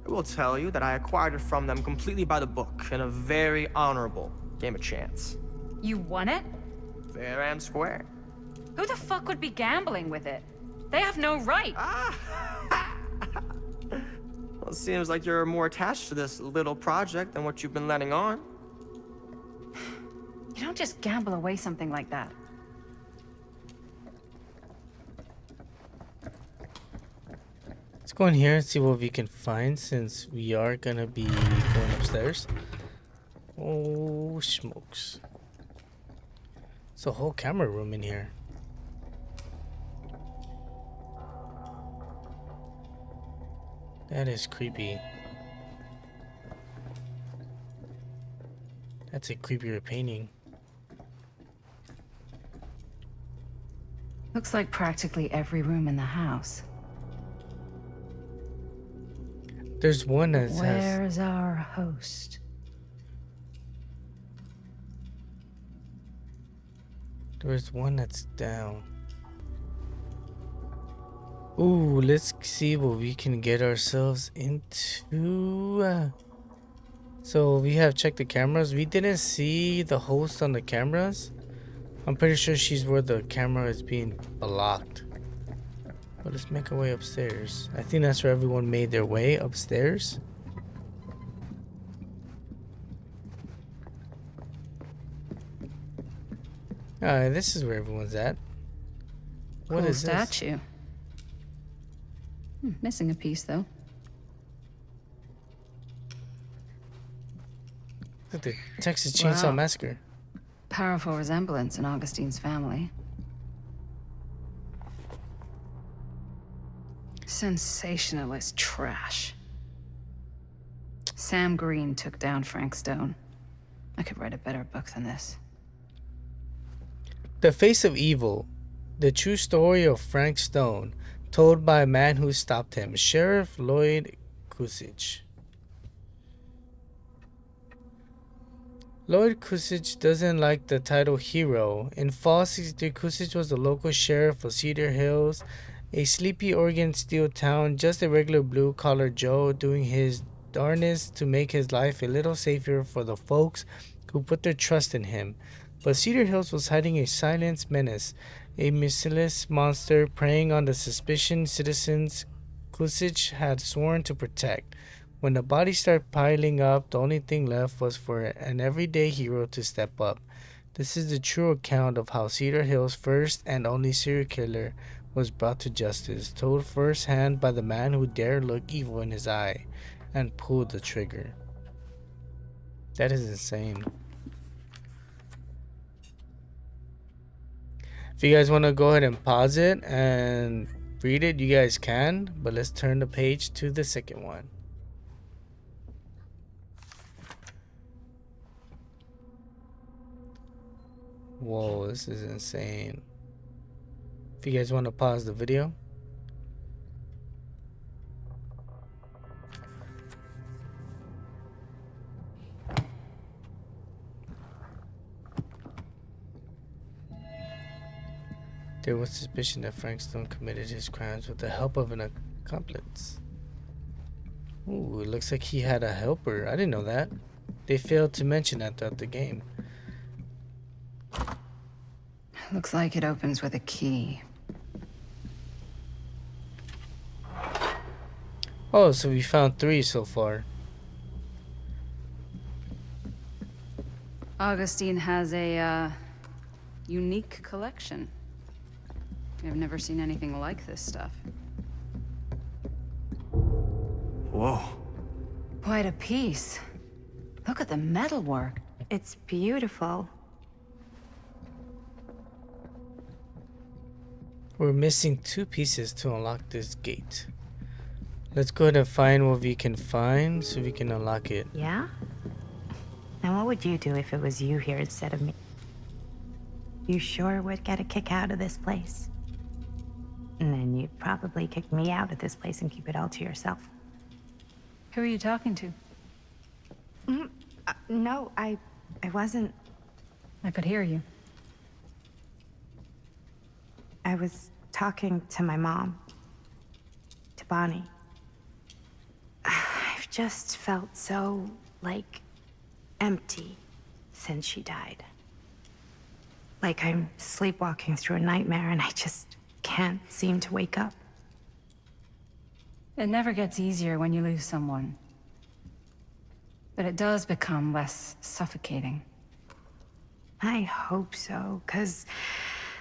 I will tell you that I acquired it from them completely by the book in a very honorable game of chance. You won it? Fair and square. Who the fuck would be gambling with it? They have no right. Well, it seems like you're more attached to this little project than what you've been letting on. You don't just gamble away something like that. Let's go in here and see what we can find since we are gonna be going upstairs. Oh, smokes. It's a whole camera room in here. That is creepy. That's a creepier painting. Looks like practically every room in the house. There's one that says... Where's our host? There's one that's down. Ooh, let's see what we can get ourselves into. So we have checked the cameras. We didn't see the host on the cameras. I'm pretty sure she's where the camera is being blocked. But let's make our way upstairs. I think that's where everyone made their way, upstairs. This is where everyone's at. What Cool is this? statue. Missing a piece, though. Look at the Texas Chainsaw Wow. Massacre. Powerful resemblance in Augustine's family. Sensationalist trash. Sam Green took down Frank Stone. I could write a better book than this. The Face of Evil. The true story of Frank Stone, told by a man who stopped him, Sheriff Lloyd Kusich. Lloyd Kusich doesn't like the title hero. In Fall 63, Kusich was the local sheriff of Cedar Hills A sleepy Oregon steel town, just a regular blue-collar Joe doing his darnest to make his life a little safer for the folks who put their trust in him. But Cedar Hills was hiding a silent menace, a merciless monster preying on the suspicion citizens Kusich had sworn to protect. When the bodies started piling up, the only thing left was for an everyday hero to step up. This is the true account of how Cedar Hills' first and only serial killer was brought to justice, told firsthand by the man who dared look evil in his eye and pulled the trigger. That is insane. If you guys want to go ahead and pause it and read it, you guys can, but let's turn the page to the second one. Whoa, this is insane. If you guys want to pause the video. There was suspicion that Frank Stone committed his crimes with the help of an accomplice. Ooh, it looks like he had a helper. I didn't know that. They failed to mention that throughout the game. Looks like it opens with a key. Oh, so we found 3 so far. Augustine has a unique collection. I've never seen anything like this stuff. Whoa. Quite a piece. Look at the metalwork. It's beautiful. We're missing 2 pieces to unlock this gate. Let's go ahead and find what we can find so we can unlock it. Yeah? And what would you do if it was you here instead of me? You sure would get a kick out of this place. And then you'd probably kick me out of this place and keep it all to yourself. Who are you talking to? No, I wasn't. I could hear you. I was talking to my mom. To Bonnie. I've just felt so, like, empty since she died. Like I'm sleepwalking through a nightmare and I just can't seem to wake up. It never gets easier when you lose someone. But it does become less suffocating. I hope so, because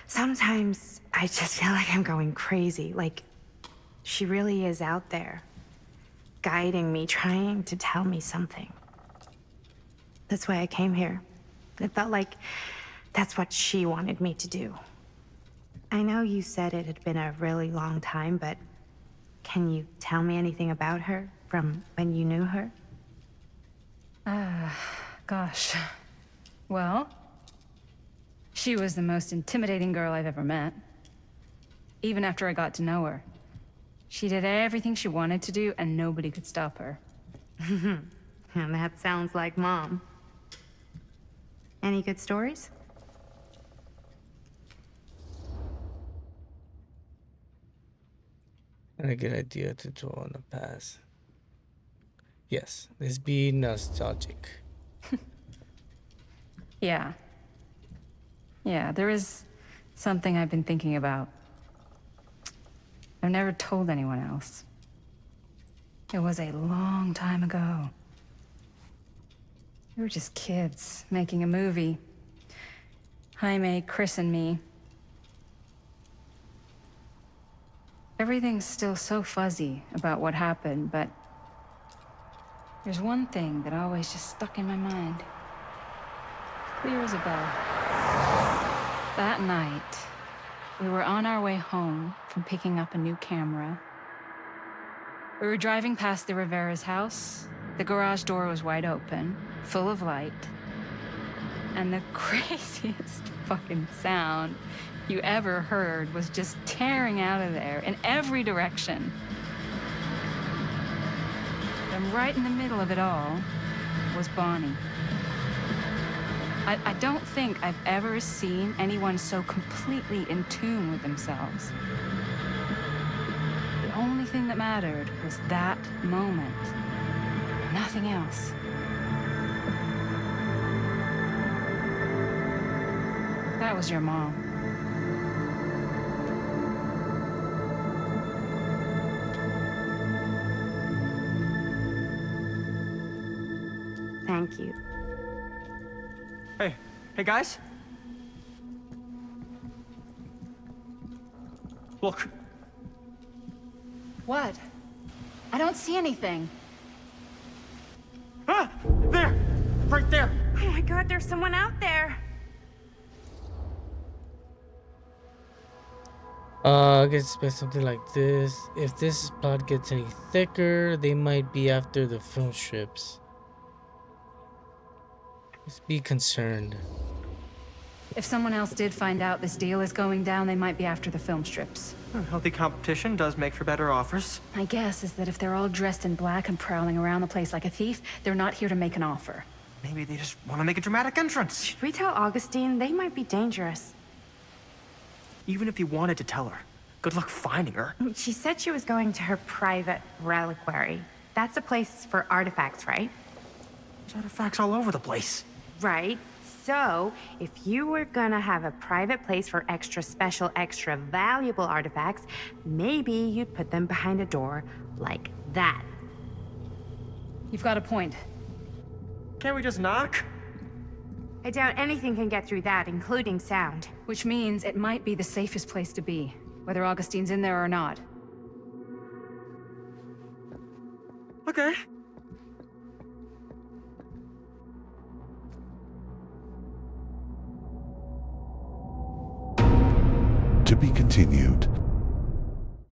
sometimes I just feel like I'm going crazy. Like, she really is out there, guiding me, trying to tell me something. That's why I came here. It felt like that's what she wanted me to do. I know you said it had been a really long time, but can you tell me anything about her from when you knew her? Gosh. Well, she was the most intimidating girl I've ever met. Even after I got to know her. She did everything she wanted to do, and nobody could stop her. And that sounds like Mom. Any good stories? And a good idea to dwell on the past. Yes, let's be nostalgic. Yeah. Yeah, there is something I've been thinking about. I've never told anyone else. It was a long time ago. We were just kids making a movie. Jaime, Chris, and me. Everything's still so fuzzy about what happened, but there's one thing that always just stuck in my mind. Clear as a bell. That night, we were on our way home from picking up a new camera. We were driving past the Rivera's house. The garage door was wide open, full of light. And the craziest fucking sound you ever heard was just tearing out of there in every direction. And right in the middle of it all was Bonnie. I don't think I've ever seen anyone so completely in tune with themselves. thing that mattered was that moment. Nothing else. That was your mom. Thank you. Hey guys. Look. What? I don't see anything. Ah! There! Right there! Oh my god, there's someone out there. I guess expect something like this. If this plot gets any thicker, they might be after the film strips. Let's be concerned. If someone else did find out this deal is going down, they might be after the film strips. Healthy competition does make for better offers. My guess is that if they're all dressed in black and prowling around the place like a thief, they're not here to make an offer. Maybe they just want to make a dramatic entrance. Should we tell Augustine? They might be dangerous. Even if you wanted to tell her, good luck finding her. She said she was going to her private reliquary. That's a place for artifacts, right? There's artifacts all over the place. Right. So, if you were gonna have a private place for extra special, extra valuable artifacts, maybe you'd put them behind a door like that. You've got a point. Can't we just knock? I doubt anything can get through that, including sound. Which means it might be the safest place to be, whether Augustine's in there or not. Okay. To be continued.